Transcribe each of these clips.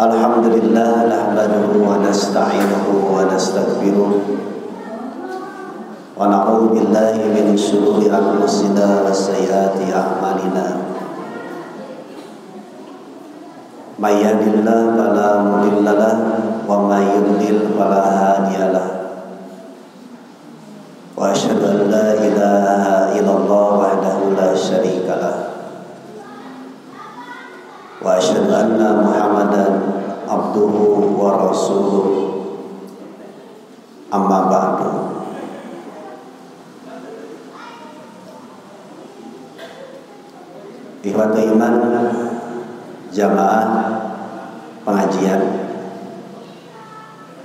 Alhamdulillah nahmaduhu wa nasta'inuhu wa nastaghfiruh wa na'udzu billahi min shururi anfusina wa sayyiati a'malina. May yahdihillahu fala mudilla lahu wa may yudlil fala hadiya lahu. Wa asyhadu an la ilaha illallah wahdahu la syarika lahu. Wa asyhadu anna Muhammadan abduhu wa rasuluh. Amma ba'du. Ikhwatul iman, jamaah pengajian,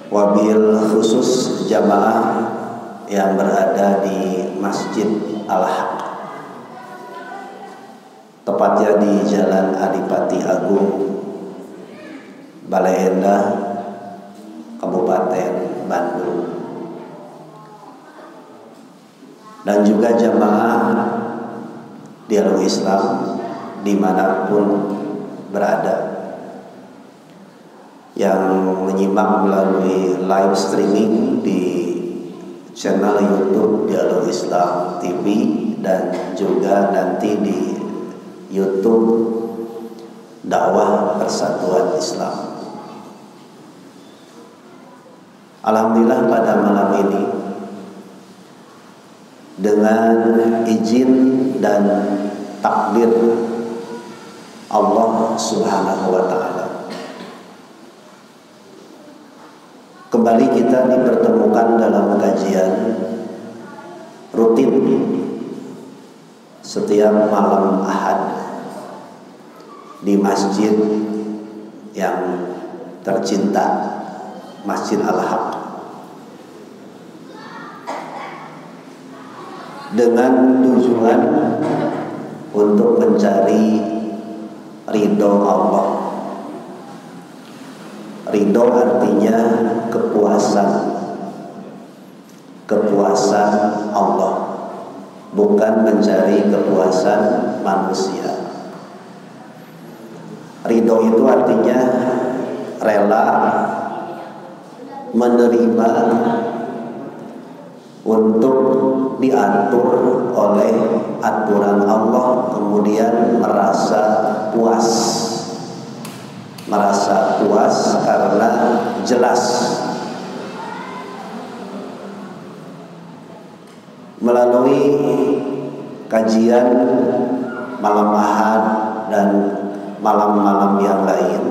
wabil khusus jamaah yang berada di Masjid Al-Haq, tepatnya di Jalan Adipati Agung, Balai Endah, Kabupaten Bandung, dan juga jamaah Dialog Islam dimanapun berada yang menyimak melalui live streaming di channel YouTube Dialog Islam TV dan juga nanti di YouTube Dakwah Persatuan Islam. Alhamdulillah pada malam ini dengan izin dan takdir Allah Subhanahu wa taala, kembali kita dipertemukan dalam kajian rutin setiap malam Ahad di masjid yang tercinta, Masjid Al-Haq, dengan tujuan untuk mencari ridho Allah. Ridho artinya kepuasan Allah, bukan mencari kepuasan manusia. Ridho itu artinya rela menerima untuk diatur oleh aturan Allah, kemudian merasa puas karena jelas melalui kajian malam Ahad dan malam-malam yang lain,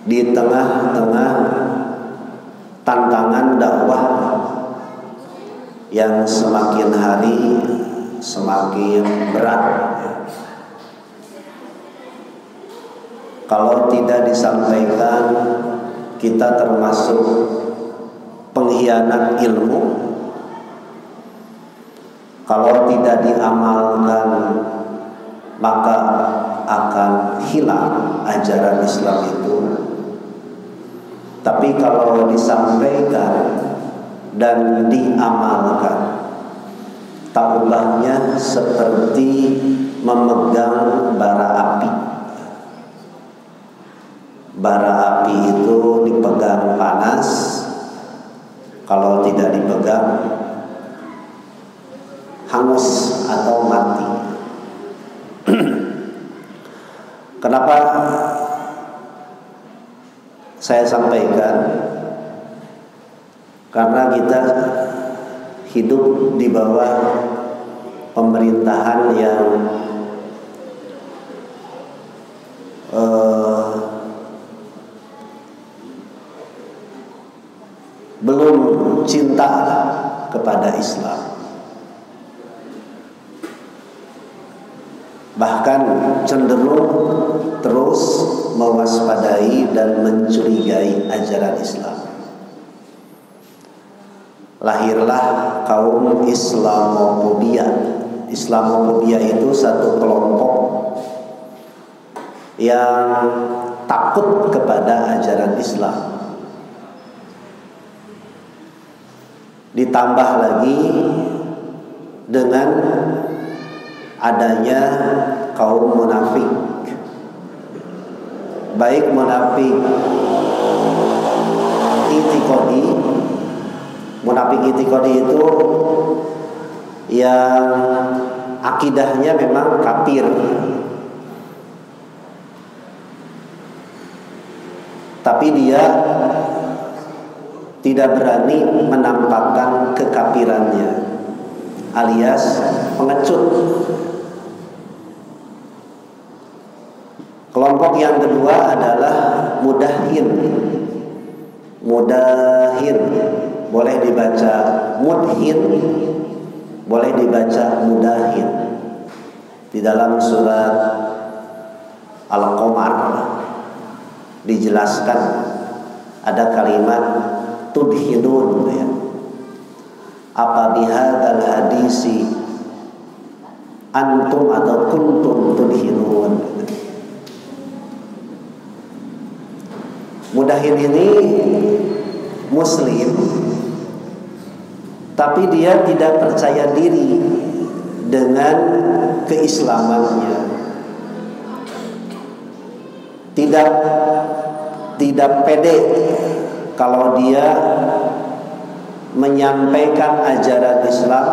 di tengah-tengah tantangan dakwah yang semakin hari semakin berat. Kalau tidak disampaikan, kita termasuk pengkhianat ilmu. Kalau tidak diamalkan, maka akan hilang ajaran Islam itu. Tapi kalau disampaikan dan diamalkan, taubahnya seperti memegang bara api. Bara api itu dipegang panas, kalau tidak dipegang hangus atau mati. Kenapa saya sampaikan? Karena kita hidup di bawah pemerintahan yang belum cinta kepada Islam, bahkan cenderung terus mewaspadai dan mencurigai ajaran Islam. Lahirlah kaum Islamofobia. Islamofobia itu satu kelompok yang takut kepada ajaran Islam. Ditambah lagi dengan adanya kaum munafik baik munafik itikadi. Munafik itikadi itu yang akidahnya memang kafir, tapi dia tidak berani menampakkan kekafirannya, alias pengecut. Kelompok yang kedua adalah mudahin. Mudahin boleh dibaca mudhin, boleh dibaca mudahin. Di dalam surat Al-Qamar dijelaskan ada kalimat tudhinun, ya. Apa bihadzal hadisi antum atau kuntum tudhinun. Mudahin ini muslim, tapi dia tidak percaya diri dengan keislamannya. Tidak pede kalau dia menyampaikan ajaran Islam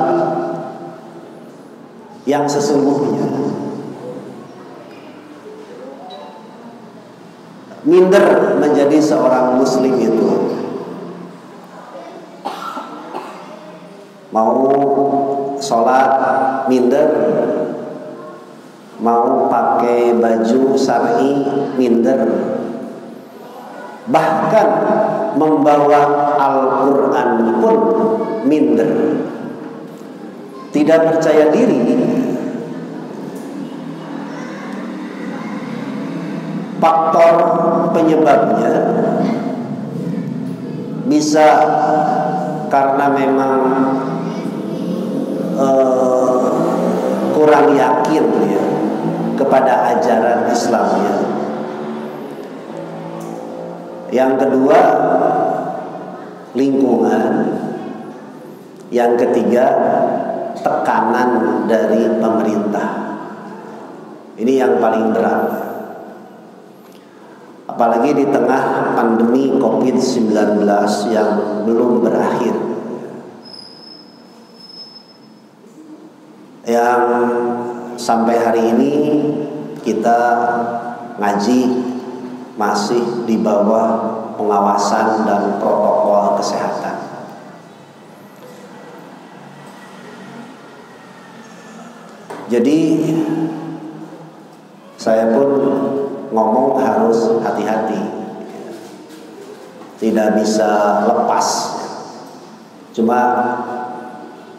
yang sesungguhnya. Minder menjadi seorang muslim itu. Mau sholat minder, mau pakai baju syar'i minder, bahkan membawa Al-Quran pun minder. Tidak percaya diri. Faktor penyebabnya bisa karena memang kurang yakin, ya, kepada ajaran Islamnya. Yang kedua, lingkungan. Yang ketiga, tekanan dari pemerintah. Ini yang paling berat. Apalagi di tengah pandemi COVID-19 yang belum berakhir, yang sampai hari ini kita ngaji masih di bawah pengawasan dan protokol kesehatan. Jadi saya pun ngomong harus hati-hati, tidak bisa lepas. Cuma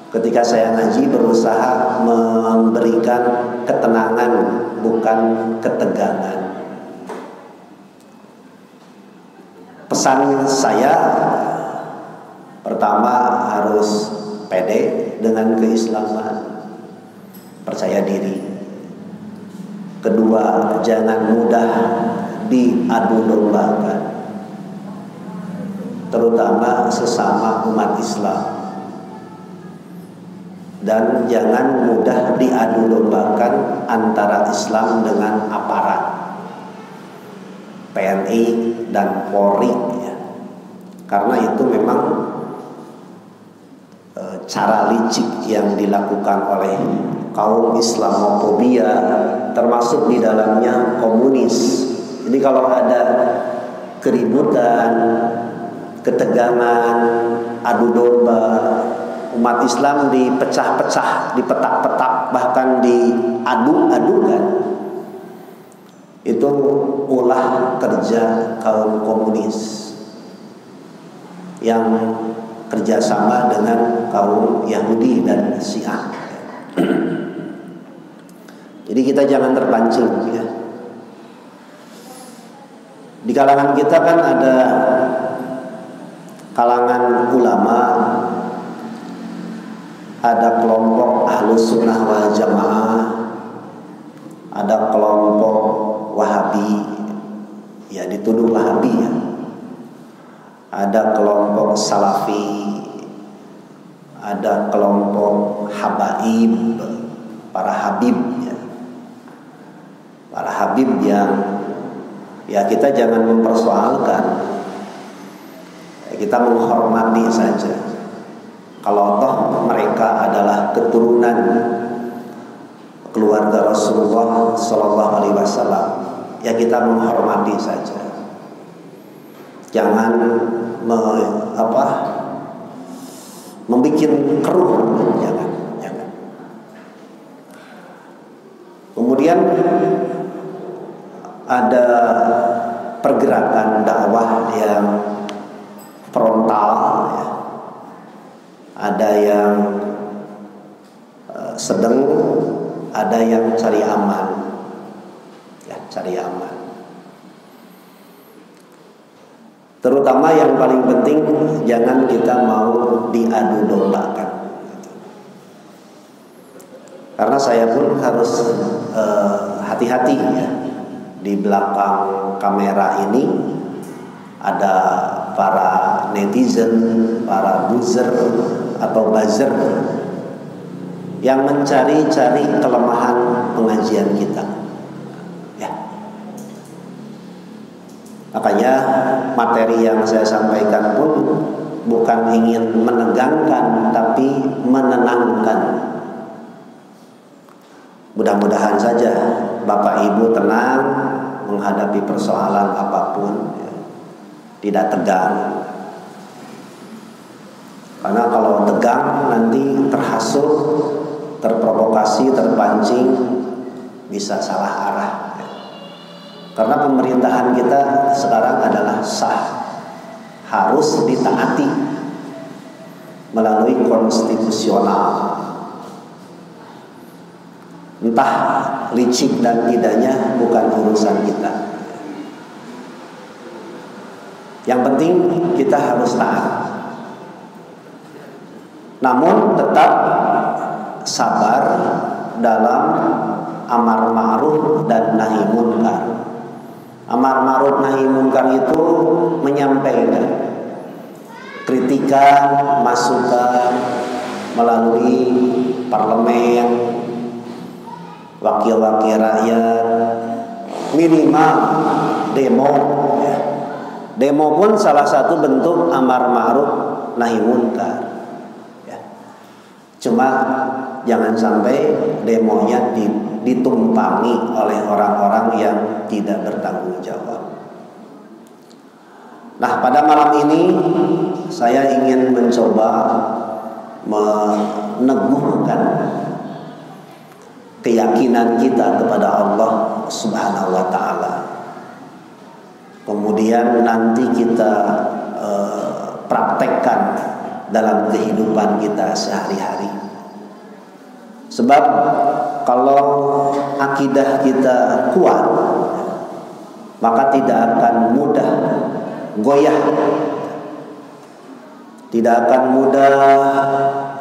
ketika saya ngaji berusaha memberikan ketenangan, bukan ketegangan. Pesan saya pertama harus pede dengan keislaman, percaya diri. Kedua, jangan mudah diadu dombakan, terutama sesama umat Islam. Dan jangan mudah diadu dombakan antara Islam dengan aparat TNI dan Polri, ya. Karena itu memang cara licik yang dilakukan oleh kaum Islamofobia, termasuk di dalamnya komunis. Jadi kalau ada keributan, ketegangan, adu domba, umat Islam dipecah-pecah, dipetak-petak, bahkan diadu-adukan, itu ulah kerja kaum komunis yang kerjasama dengan kaum Yahudi dan Syiah. Jadi kita jangan terpancing, ya. Di kalangan kita kan ada kalangan ulama, ada kelompok Ahlus Sunnah wal Jamaah, ada kelompok Wahabi, ya dituduh Wahabi, ya. Ada kelompok Salafi, ada kelompok Habaib, para Habib, ya. Para Habib yang ya kita jangan mempersoalkan, kita menghormati saja. Kalau toh mereka adalah keturunan keluarga Rasulullah Sallallahu Alaihi Wasallam, ya kita menghormati saja. Jangan membuat keruh, jangan. Kemudian ada pergerakan dakwah yang frontal, ya. Ada yang sedang, ada yang cari aman, ya, cari aman. Terutama yang paling penting, jangan kita mau diadu dombakan. Karena saya pun harus hati-hati, ya. Di belakang kamera ini ada para netizen, para buzzer atau buzzer yang mencari-cari kelemahan pengajian kita, ya. Makanya materi yang saya sampaikan pun bukan ingin menegangkan, tapi menenangkan. Mudah-mudahan saja Bapak Ibu tenang menghadapi persoalan apapun, ya. Tidak tegang. Karena kalau tegang nanti terhasut, terprovokasi, terpancing, bisa salah arah. Karena pemerintahan kita sekarang adalah sah, harus ditaati melalui konstitusional. Entah licik dan tidaknya bukan urusan kita. Yang penting kita harus taat. Namun tetap sabar dalam amar ma'ruf dan nahi munkar. Amar ma'ruf nahi munkar itu menyampaikan kritikan, masukan melalui parlemen, wakil-wakil rakyat, minimal demo, ya. Demo pun salah satu bentuk amar ma'ruf nahi munkar, ya. Cuma jangan sampai demonya ditumpangi oleh orang-orang yang tidak bertanggung jawab. Nah, pada malam ini saya ingin mencoba meneguhkan keyakinan kita kepada Allah Subhanahu wa Ta'ala. Kemudian nanti kita praktekkan dalam kehidupan kita sehari-hari. Sebab kalau akidah kita kuat, maka tidak akan mudah goyah, tidak akan mudah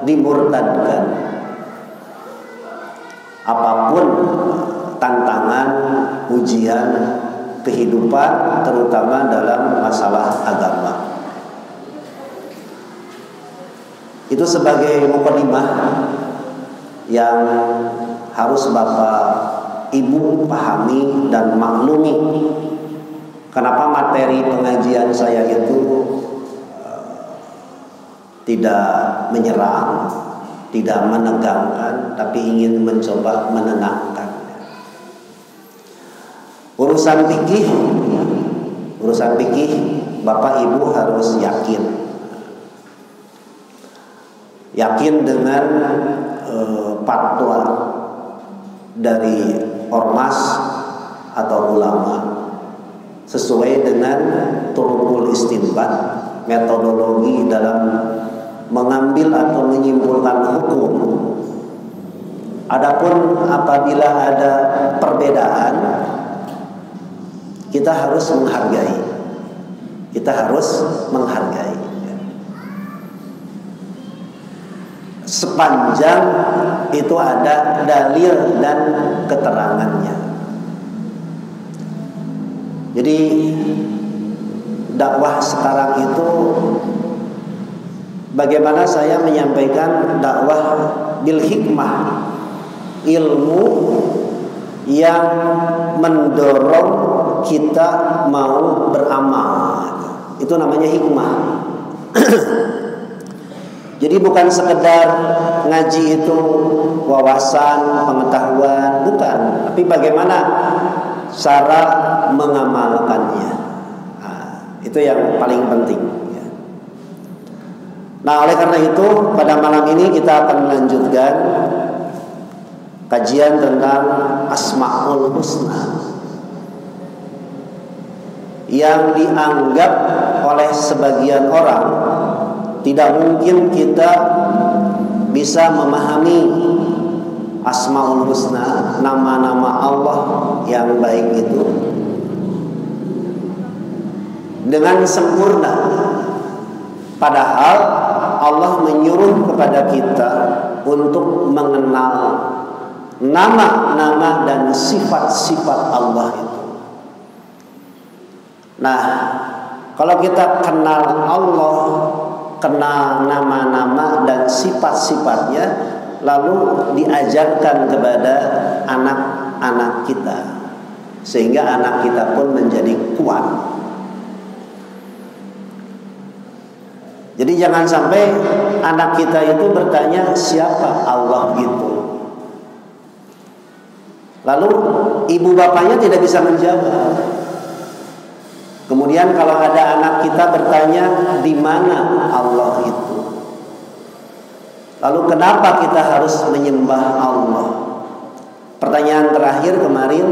dimurtadkan. Apapun tantangan, ujian kehidupan, terutama dalam masalah agama. Itu sebagai mukadimah yang harus Bapak Ibu pahami dan maklumi. Kenapa materi pengajian saya itu tidak menyerang, tidak menegangkan, tapi ingin mencoba menenangkan. Urusan fikih Bapak Ibu harus yakin dengan fatwa dari ormas atau ulama sesuai dengan turukul istinbat, metodologi dalam mengambil atau menyimpulkan hukum. Adapun apabila ada perbedaan, kita harus menghargai. Sepanjang itu ada dalil dan keterangannya. Jadi dakwah sekarang itu bagaimana saya menyampaikan dakwah bil hikmah, ilmu yang mendorong kita mau beramal. Itu namanya hikmah. Jadi bukan sekedar ngaji itu wawasan, pengetahuan, bukan. Tapi bagaimana cara mengamalkannya. Nah, itu yang paling penting. Nah, oleh karena itu pada malam ini kita akan melanjutkan kajian tentang Asmaul Husna yang dianggap oleh sebagian orang tidak mungkin kita bisa memahami Asmaul Husna, nama-nama Allah yang baik itu dengan sempurna. Padahal Allah menyuruh kepada kita untuk mengenal nama-nama dan sifat-sifat Allah itu. Nah, kalau kita kenal Allah, kenal nama-nama dan sifat-sifatnya, lalu diajarkan kepada anak-anak kita, sehingga anak kita pun menjadi kuat. Jadi jangan sampai anak kita itu bertanya siapa Allah itu, lalu ibu bapaknya tidak bisa menjawab. Kemudian kalau ada anak kita bertanya di mana Allah itu, lalu kenapa kita harus menyembah Allah? Pertanyaan terakhir kemarin,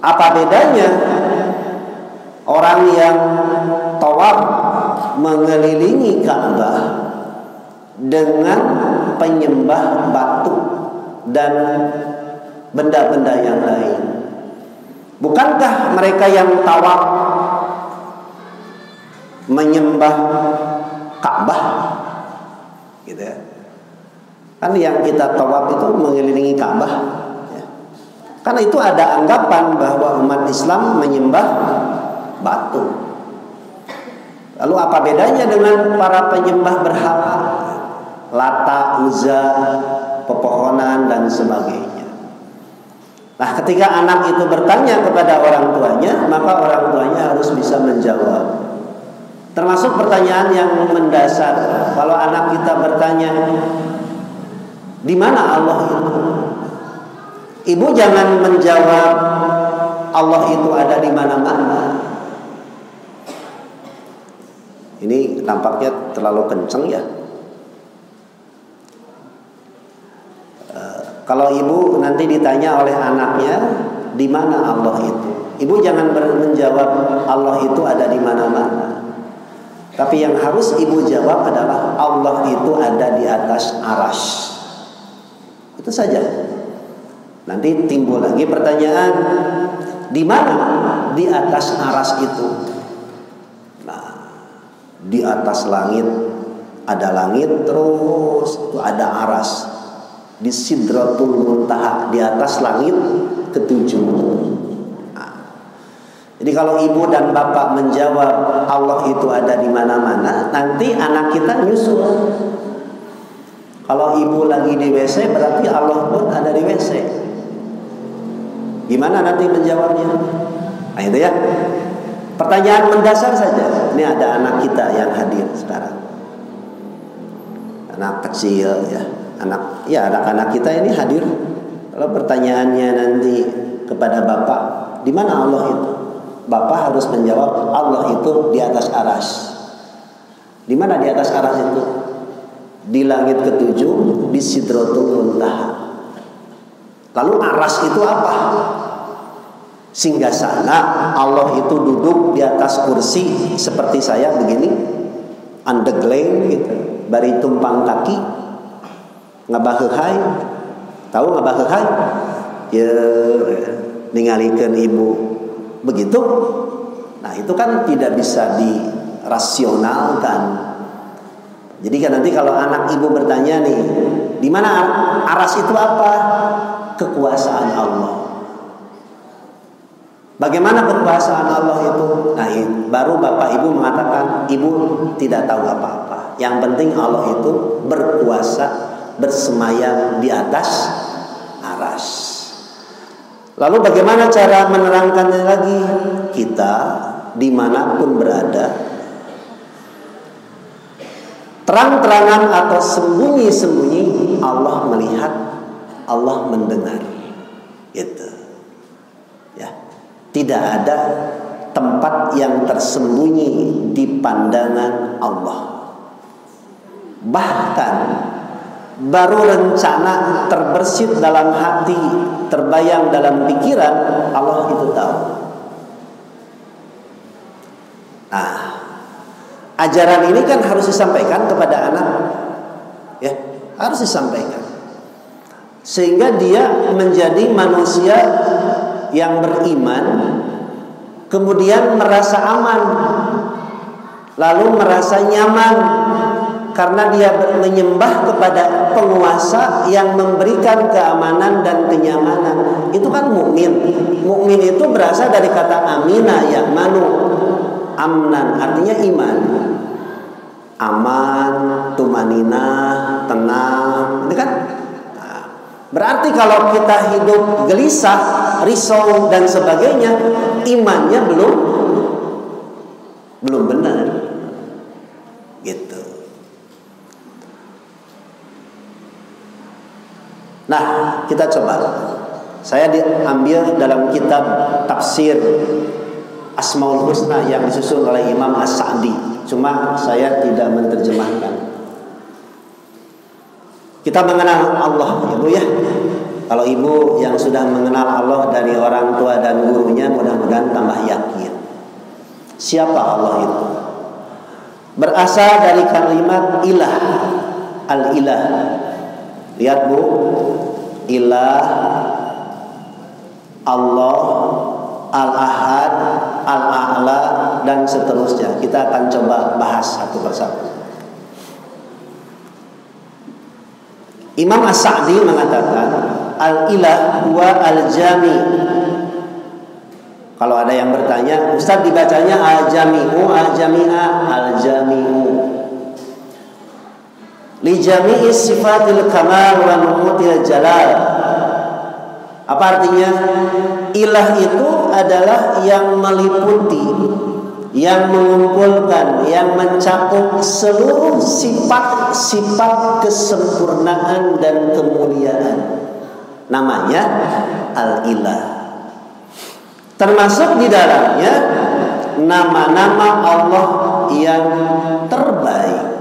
apa bedanya orang yang tawaf mengelilingi Ka'bah dengan penyembah batu dan benda-benda yang lain? Bukankah mereka yang tawaf menyembah Ka'bah, gitu ya? Kan yang kita tawaf itu mengelilingi Ka'bah, ya. Karena itu ada anggapan bahwa umat Islam menyembah batu. Lalu apa bedanya dengan para penyembah berhala, Lata, Uzza, pepohonan dan sebagainya? Nah, ketika anak itu bertanya kepada orang tuanya, maka orang tuanya harus bisa menjawab. Termasuk pertanyaan yang mendasar. Kalau anak kita bertanya, di mana Allah itu? Ibu jangan menjawab Allah itu ada di mana-mana. Ini nampaknya terlalu kenceng ya. Kalau ibu nanti ditanya oleh anaknya, di mana Allah itu? Ibu jangan menjawab Allah itu ada di mana-mana. Tapi yang harus ibu jawab adalah Allah itu ada di atas arasy. Itu saja. Nanti timbul lagi pertanyaan, di mana di atas arasy itu? Nah, di atas langit ada langit, terus itu ada arasy. Di Sidratul Muntaha, di atas langit ketujuh. Nah, jadi kalau ibu dan bapak menjawab Allah itu ada di mana-mana, nanti anak kita nyusul. Kalau ibu lagi di WC, berarti Allah pun ada di WC. Gimana nanti menjawabnya? Nah itu ya. Pertanyaan mendasar saja. Ini ada anak kita yang hadir sekarang, anak kecil ya. Anak-anak kita ini hadir. Kalau pertanyaannya nanti kepada bapak, di mana Allah itu? Bapak harus menjawab Allah itu di atas arasy. Di mana di atas arasy itu? Di langit ketujuh, di Sidratul Muntaha. Lalu arasy itu apa? Singgasana. Allah itu duduk di atas kursi seperti saya begini, andegleng gitu, bari tumpang kaki. Ngabaheuhai, tahu ngabaheuhai? Ya, ningalikeun ibu begitu. Nah, itu kan tidak bisa dirasionalkan. Jadi kan nanti kalau anak ibu bertanya nih, di mana arasy itu apa? Kekuasaan Allah. Bagaimana kekuasaan Allah itu? Nah, baru bapak ibu mengatakan ibu tidak tahu apa-apa. Yang penting Allah itu berkuasa, bersemayam di atas arasy. Lalu bagaimana cara menerangkannya lagi? Kita dimanapun berada, terang-terangan atau sembunyi-sembunyi, Allah melihat, Allah mendengar. Gitu. Ya. Tidak ada tempat yang tersembunyi di pandangan Allah. Bahkan baru rencana terbersit dalam hati, terbayang dalam pikiran, Allah itu tahu. Nah, ajaran ini kan harus disampaikan kepada anak, ya, harus disampaikan, sehingga dia menjadi manusia yang beriman, kemudian merasa aman, lalu merasa nyaman, karena dia menyembah kepada penguasa yang memberikan keamanan dan kenyamanan. Itu kan mukmin. Mukmin itu berasal dari kata amina, ya'manu, amnan, artinya iman. Aman, tumaninah, tenang. Ini kan. Nah, berarti kalau kita hidup gelisah, risau dan sebagainya, imannya belum benar. Gitu. Nah, kita coba. Saya diambil dalam kitab tafsir Asmaul Husna yang disusun oleh Imam As-Sa'di. Cuma saya tidak menerjemahkan. Kita mengenal Allah, Ibu ya. Kalau Ibu yang sudah mengenal Allah dari orang tua dan gurunya, mudah-mudahan tambah yakin. Siapa Allah itu? Berasal dari kalimat ilah, al-ilah. Lihat Bu, ilah, Allah, al-ahad, al-a'la, dan seterusnya. Kita akan coba bahas satu persatu. Imam As-Sa'di mengatakan al-ilah huwa al-jami. Kalau ada yang bertanya, Ustaz dibacanya al-jami'u, al-jami'a, al-jami'u li jami'i sifatil kamal wa nu'util jalal. Apa artinya? Ilah itu adalah yang meliputi, yang mengumpulkan, yang mencakup seluruh sifat-sifat kesempurnaan dan kemuliaan. Namanya al-ilah. Termasuk di dalamnya nama-nama Allah yang terbaik.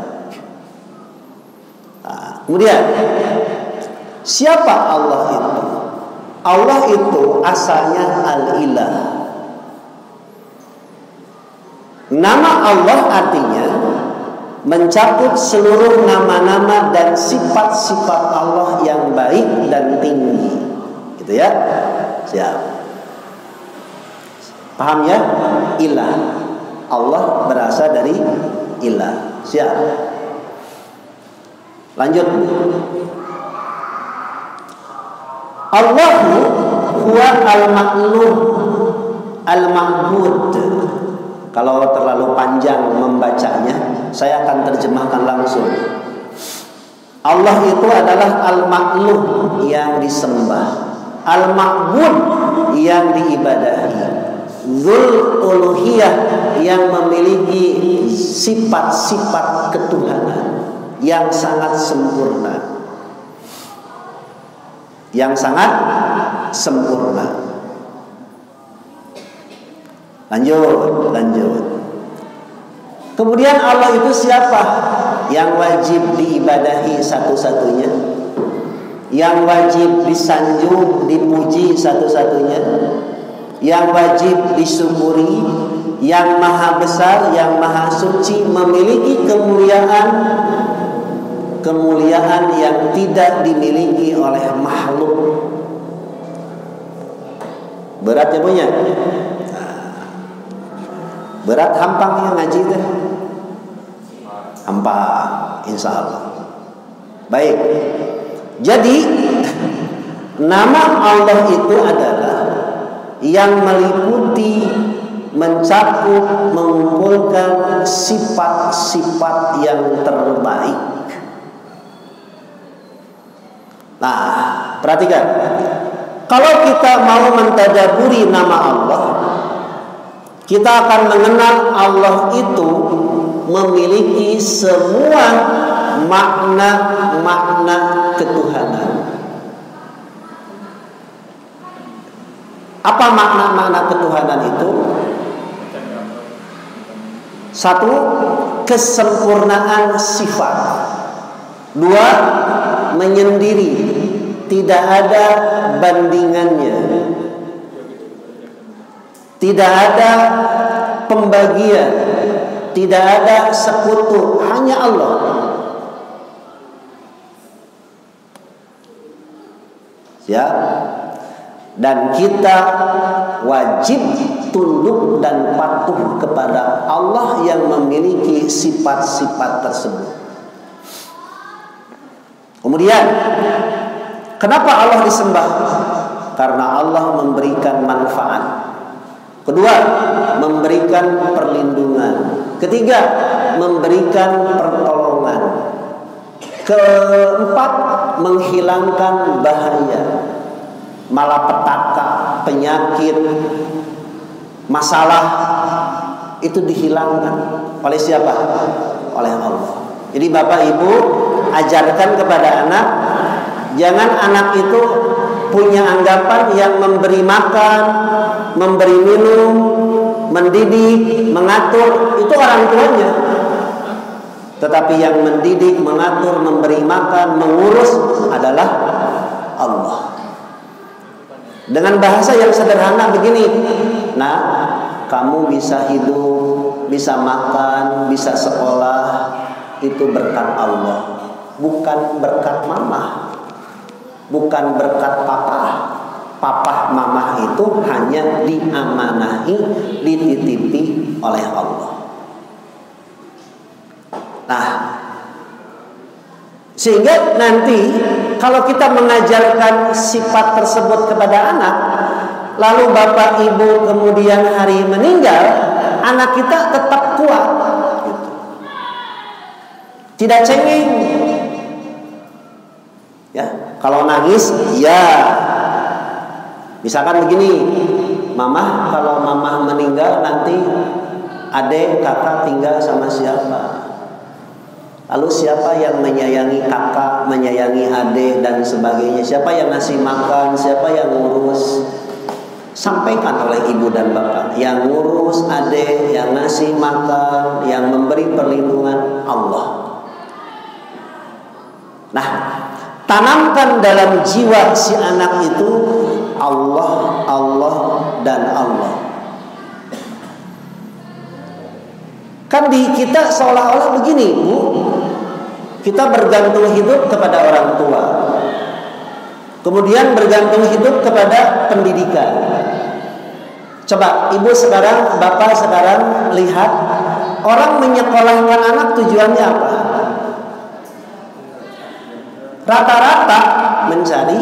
Kemudian, siapa Allah itu? Allah itu asalnya al-ilah. Nama Allah artinya mencakup seluruh nama-nama dan sifat-sifat Allah yang baik dan tinggi. Gitu ya. Siap. Paham ya? Ilah. Allah berasal dari ilah. Siap. Lanjut. Allahu huwa al-ma'lum al-ma'bud. Kalau terlalu panjang membacanya, saya akan terjemahkan langsung. Allah itu adalah al-ma'lum yang disembah, al-ma'bud yang diibadahi, dzul uluhiyah yang memiliki sifat-sifat ketuhanan yang sangat sempurna. Yang sangat sempurna. Lanjut. Kemudian Allah itu siapa? Yang wajib diibadahi satu-satunya, yang wajib disanjung, dipuji satu-satunya, yang wajib disyukuri, yang maha besar, yang maha suci, memiliki kemuliaan yang tidak dimiliki oleh makhluk. Berat ya punya. Berat hampang yang ngaji teh. Hampang, insya Allah. Baik. Jadi nama Allah itu adalah yang meliputi, mencakup, mengumpulkan sifat-sifat yang terbaik. Nah, perhatikan. Kalau kita mau mentadaburi nama Allah, kita akan mengenal Allah itu memiliki semua makna-makna ketuhanan. Apa makna-makna ketuhanan itu? Satu, kesempurnaan sifat. Dua, menyendiri, tidak ada bandingannya, tidak ada pembagian, tidak ada sekutu, hanya Allah. Ya, dan kita wajib tunduk dan patuh kepada Allah yang memiliki sifat-sifat tersebut. Kemudian, kenapa Allah disembah? Karena Allah memberikan manfaat. Kedua, memberikan perlindungan. Ketiga, memberikan pertolongan. Keempat, menghilangkan bahaya, malapetaka, penyakit, masalah, itu dihilangkan oleh siapa? Oleh Allah. Jadi Bapak Ibu ajarkan kepada anak, jangan anak itu punya anggapan yang memberi makan, memberi minum, mendidik, mengatur, itu orang tuanya. Tetapi yang mendidik, mengatur, memberi makan, mengurus adalah Allah. Dengan bahasa yang sederhana begini, nah, kamu bisa hidup, bisa makan, bisa sekolah, itu berkat Allah, bukan berkat mama, bukan berkat papa. Papa mama itu hanya diamanahi, dititipi oleh Allah. Nah, sehingga nanti kalau kita mengajarkan sifat tersebut kepada anak, lalu bapak ibu kemudian hari meninggal, anak kita tetap kuat gitu. Tidak cengeng. Ya, kalau nangis, ya. Misalkan begini, mama, kalau mama meninggal nanti adik kakak tinggal sama siapa? Lalu siapa yang menyayangi kakak, menyayangi adik dan sebagainya? Siapa yang ngasih makan? Siapa yang ngurus? Sampaikan oleh ibu dan bapak. Yang ngurus adik, yang ngasih makan, yang memberi perlindungan Allah. Nah, tanamkan dalam jiwa si anak itu Allah, Allah, dan Allah. Kan di kita seolah-olah begini, Bu. Kita bergantung hidup kepada orang tua. Kemudian bergantung hidup kepada pendidikan. Coba ibu sekarang, bapak sekarang lihat, orang menyekolahkan anak tujuannya apa? Rata-rata mencari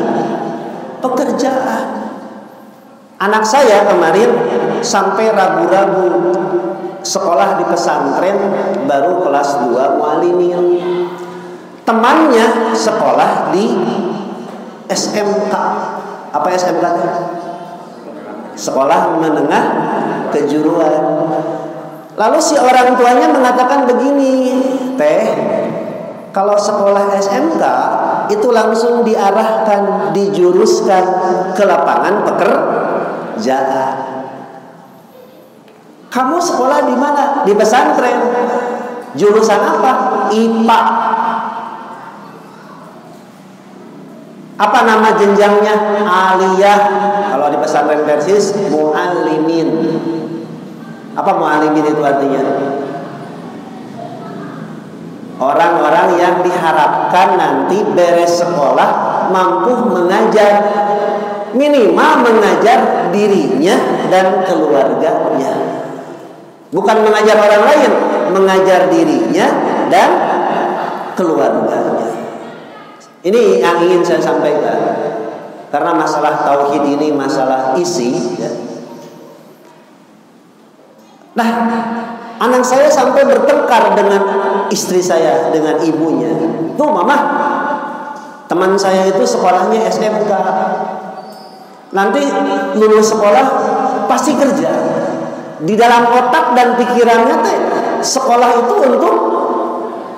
pekerjaan. Anak saya kemarin sampai ragu-ragu sekolah di pesantren, baru kelas 2 mualimin. Temannya sekolah di SMK. Apa SMK? Sekolah menengah kejuruan. Lalu si orang tuanya mengatakan begini, teh, kalau sekolah SMK itu langsung diarahkan, dijuruskan ke lapangan pekerjaan. Kamu sekolah di mana? Di pesantren. Jurusan apa? IPA. Apa nama jenjangnya? Aliyah. Kalau di pesantren Persis, muallimin. Apa muallimin itu artinya? Orang-orang yang diharapkan nanti beres sekolah mampu mengajar, minimal mengajar dirinya dan keluarganya. Bukan mengajar orang lain, mengajar dirinya dan keluarganya. Ini yang ingin saya sampaikan. Karena masalah tauhid ini masalah isi, ya. Nah, anak saya sampai bertengkar dengan istri saya, dengan ibunya. Tuh mama, teman saya itu sekolahnya SMK. Nanti lulus sekolah pasti kerja. Di dalam otak dan pikirannya teh sekolah itu untuk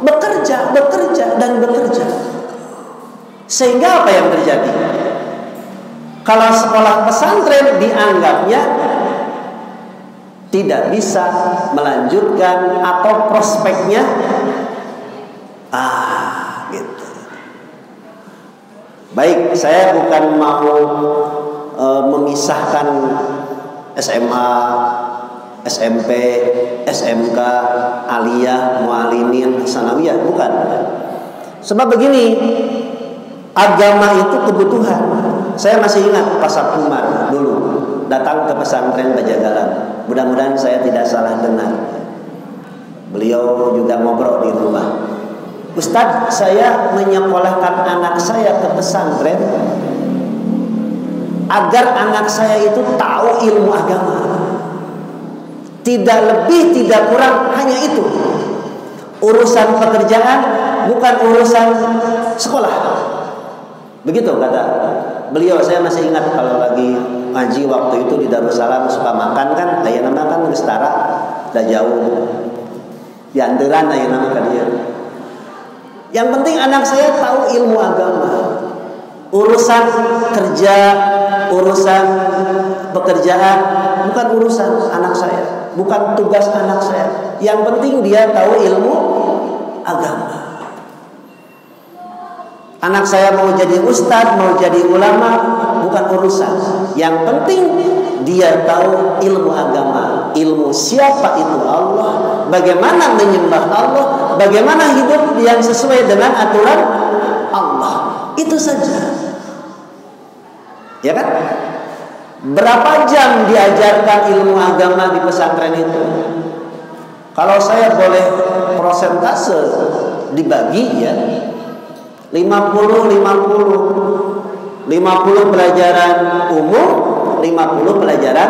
bekerja, dan bekerja. Sehingga apa yang terjadi? Kalau sekolah pesantren dianggapnya tidak bisa melanjutkan atau prospeknya gitu. Baik, saya bukan mau memisahkan SMA, SMP, SMK, aliyah, mualimin, sanawiyah, bukan. Sebab begini, agama itu kebutuhan. Saya masih ingat Pak Umar dulu datang ke pesantren Pajagalan. Mudah-mudahan saya tidak salah dengar. Beliau juga ngobrol di rumah. Ustadz, saya menyekolahkan anak saya ke pesantren agar anak saya itu tahu ilmu agama. Tidak lebih, tidak kurang, hanya itu. Urusan pekerjaan bukan urusan sekolah. Begitu kata beliau. Saya masih ingat kalau lagi ngaji waktu itu di Darussalam suka makan kan, aya nama kan Lestara, dah jauh. Di anteran aya nama kan dia. Yang penting anak saya tahu ilmu agama. Urusan kerja, urusan pekerjaan bukan urusan anak saya, bukan tugas anak saya. Yang penting dia tahu ilmu agama. Anak saya mau jadi ustadz, mau jadi ulama, bukan urusan. Yang penting dia tahu ilmu agama, ilmu siapa itu Allah, bagaimana menyembah Allah, bagaimana hidup yang sesuai dengan aturan Allah. Itu saja. Ya kan? Berapa jam diajarkan ilmu agama di pesantren itu? Kalau saya boleh prosentase dibagi ya, 50 pelajaran umum, 50 pelajaran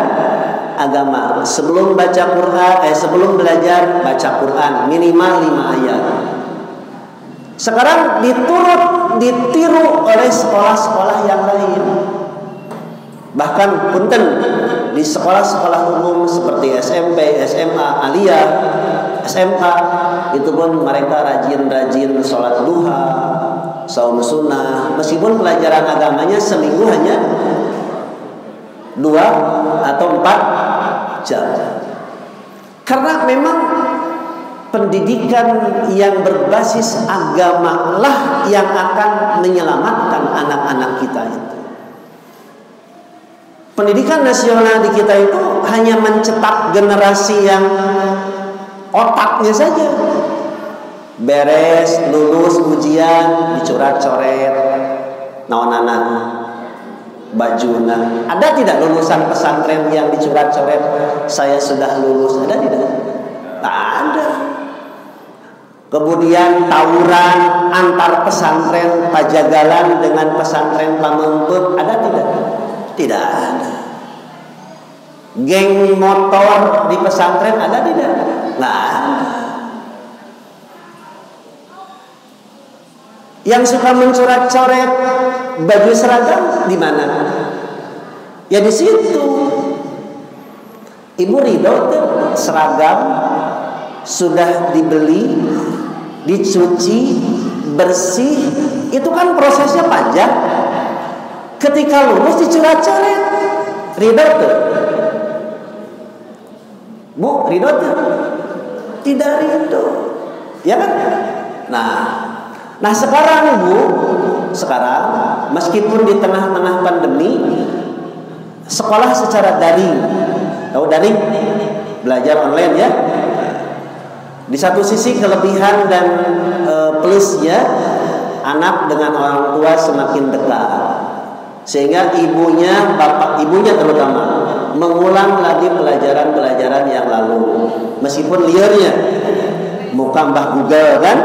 agama. Sebelum baca Quran, sebelum belajar baca Quran minimal 5 ayat. Sekarang ditiru oleh sekolah-sekolah yang lain. Bahkan punten di sekolah-sekolah umum seperti SMP, SMA, aliyah, SMK, itu pun mereka rajin-rajin sholat duha, saum sunnah, meskipun pelajaran agamanya seminggu hanya 2 atau 4 jam. Karena memang pendidikan yang berbasis agama lah yang akan menyelamatkan anak-anak kita itu. Pendidikan nasional di kita itu hanya mencetak generasi yang otaknya saja beres, lulus ujian, dicoret-coret, naon-naon bajuna. Ada tidak lulusan pesantren yang dicoret-coret? Saya sudah lulus, ada tidak? Tak ada. Kemudian tawuran antar pesantren Pajagalan dengan pesantren Pamengpeuk, ada tidak? Tidak ada. Geng motor di pesantren ada tidak? Nggak ada. Yang suka mencoret-coret baju seragam di mana? Ya di situ. Ibu ridho tuh seragam sudah dibeli, dicuci, bersih, itu kan prosesnya panjang. Ketika lulus dicoret-coret, ridho tuh. Bu, ridho tuh? Tidak ridho. Ya kan? Nah sekarang Bu, sekarang meskipun di tengah-tengah pandemi, sekolah secara daring. Tahu daring? Belajar online ya. Di satu sisi kelebihan dan plusnya, anak dengan orang tua semakin dekat. Sehingga ibunya, bapak ibunya terutama mengulang lagi pelajaran-pelajaran yang lalu. Meskipun liarnya muka Mbah Google kan?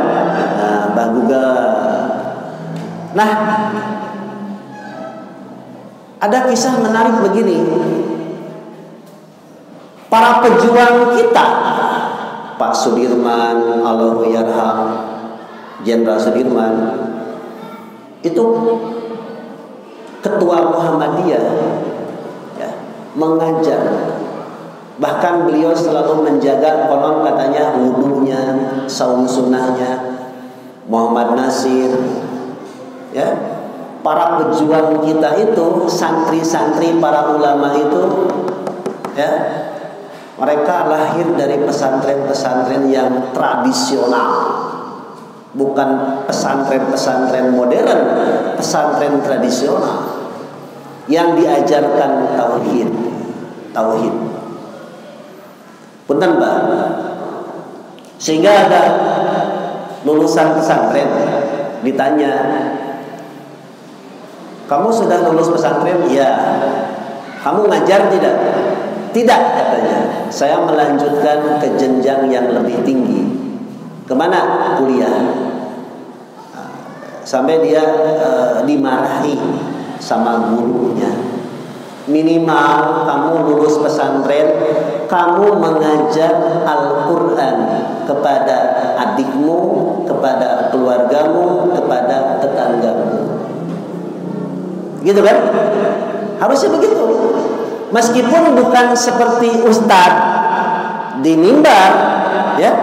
Mbah Google. Nah, ada kisah menarik begini. Para pejuang kita, Pak Sudirman, Allahyarham, Jenderal Sudirman, itu ketua Muhammadiyah mengajar. Bahkan beliau selalu menjaga, konon katanya, wudunya, saum sunnahnya. Muhammad Nasir, ya, para pejuang kita itu, santri-santri para ulama itu, ya, mereka lahir dari pesantren-pesantren yang tradisional, bukan pesantren-pesantren modern, pesantren tradisional yang diajarkan tauhid. Punten, Mbak. Sehingga ada lulusan pesantren ditanya, kamu sudah lulus pesantren? Ya. Kamu ngajar tidak? Tidak, katanya. Saya melanjutkan ke jenjang yang lebih tinggi. Kemana? Kuliah. Sampai dia dimarahi sama gurunya. Minimal kamu lulus pesantren, kamu mengajar Al-Quran kepada adikmu, kepada keluargamu, kepada tetanggamu. Gitu kan? Harusnya begitu. Meskipun bukan seperti ustadz di mimbar, ya,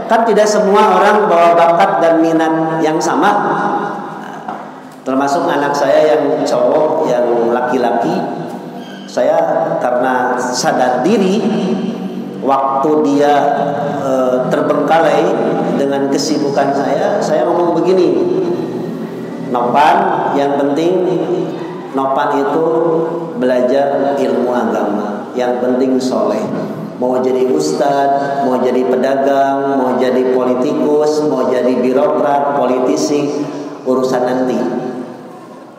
kan tidak semua orang bawa bakat dan minat yang sama. Termasuk anak saya yang cowok, yang laki-laki. Saya karena sadar diri, waktu dia terbengkalai dengan kesibukan saya ngomong begini, Nopan, yang penting Nopan itu belajar ilmu agama, yang penting soleh. Mau jadi ustadz, mau jadi pedagang, mau jadi politikus, mau jadi birokrat, politisi, urusan nanti.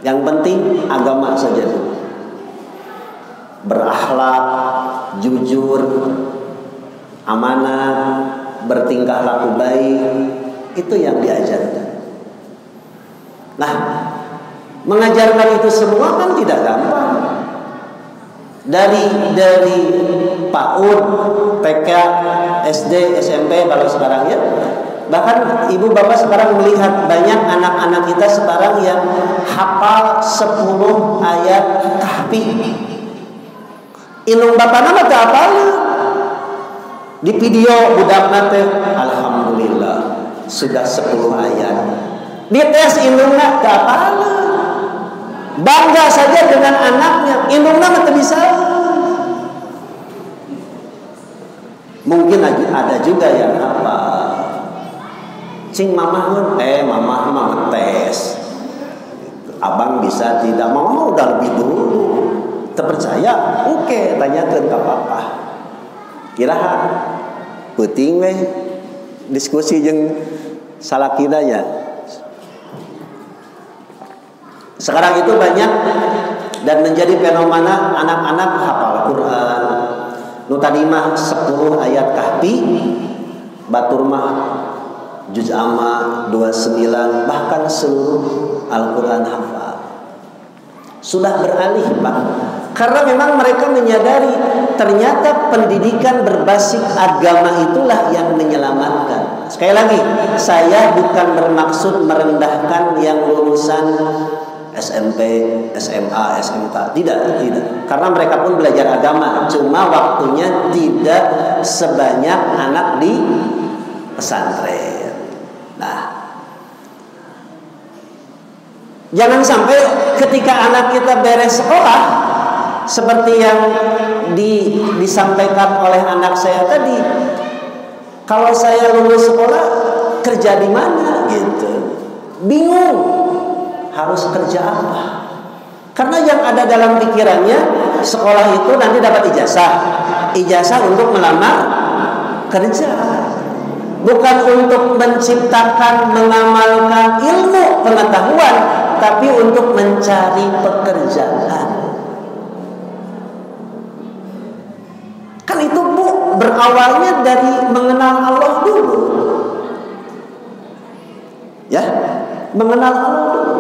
Yang penting agama saja dulu. Berakhlak, jujur, amanah, bertingkah laku baik, itu yang diajarkan. Nah, mengajarkan itu semua kan tidak gampang. Dari PAUD, TK, SD, SMP kalau sekarang, ya. Bahkan ibu bapak sekarang melihat banyak anak-anak kita sekarang yang hafal 10 ayat Kahfi. Inung bapak nama tak hafal. Di video budak nate, alhamdulillah sudah 10 ayat. Di tes inungna tak hafal. Bangga saja dengan anaknya, inungna mah teu bisa. Mungkin ada juga yang hafal. Cing mamah mamah mah ngetes. Abang bisa tidak mau udah lebih dulu. Terpercaya? Oke, tanyakeun ka papa. Kiraha peuting we diskusi jeung salakina nya. Sekarang itu banyak dan menjadi fenomena anak-anak hafal Quran. Nu tadi mah 10 ayat Kahfi, batur mah juz amma 29, bahkan seluruh Al-Quran hafal. Sudah beralih, Pak. Karena memang mereka menyadari ternyata pendidikan berbasis agama itulah yang menyelamatkan. Sekali lagi, saya bukan bermaksud merendahkan yang lulusan SMP, SMA, SMK. Tidak. Karena mereka pun belajar agama, cuma waktunya tidak sebanyak anak di pesantren. Nah, jangan sampai ketika anak kita beres sekolah seperti yang disampaikan oleh anak saya tadi, kalau saya lulus sekolah kerja di mana gitu, bingung harus kerja apa. Karena yang ada dalam pikirannya sekolah itu nanti dapat ijazah untuk melamar kerja, bukan untuk menciptakan, mengamalkan ilmu pengetahuan, tapi untuk mencari pekerjaan. Kan itu Bu, berawalnya dari mengenal Allah dulu. Ya, mengenal Allah dulu.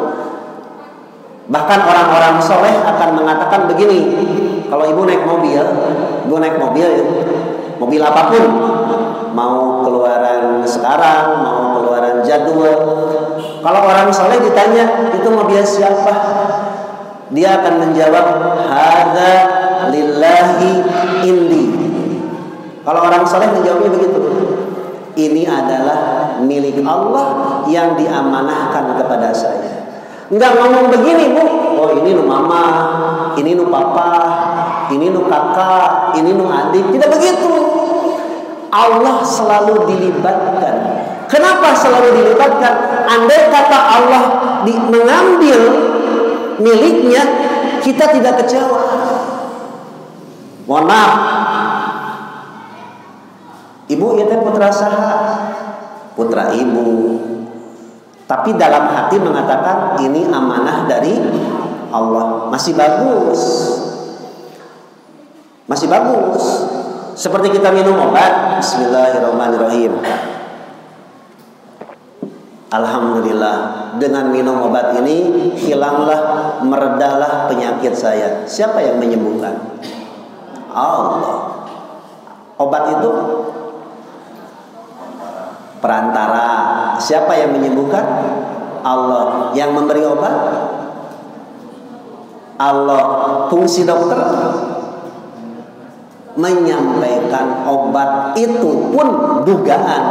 Bahkan orang-orang soleh akan mengatakan begini, kalau ibu naik mobil ya, mobil apapun, mau keluaran sekarang, mau keluaran jadwal, kalau orang soleh ditanya itu mobil siapa, dia akan menjawab hadza lillahi lillahi indi. Kalau orang soleh menjawabnya begitu. Ini adalah milik Allah yang diamanahkan kepada saya. Enggak ngomong begini, Bu. Oh, ini nu mama, ini nu papa, ini nu kakak, ini nu adik. Tidak begitu. Allah selalu dilibatkan. Kenapa selalu dilibatkan? Andai kata Allah mengambil miliknya, kita tidak kecewa. Mohon maaf, ibu ya teh putra saha? Putra ibu. Tapi dalam hati mengatakan ini amanah dari Allah. Masih bagus. Masih bagus. Seperti kita minum obat. Bismillahirrahmanirrahim. Alhamdulillah, dengan minum obat ini hilanglah, meredalah penyakit saya. Siapa yang menyembuhkan? Allah. Obat itu perantara. Siapa yang menyembuhkan? Allah. Yang memberi obat? Allah. Fungsi dokter menyampaikan obat itu pun dugaan.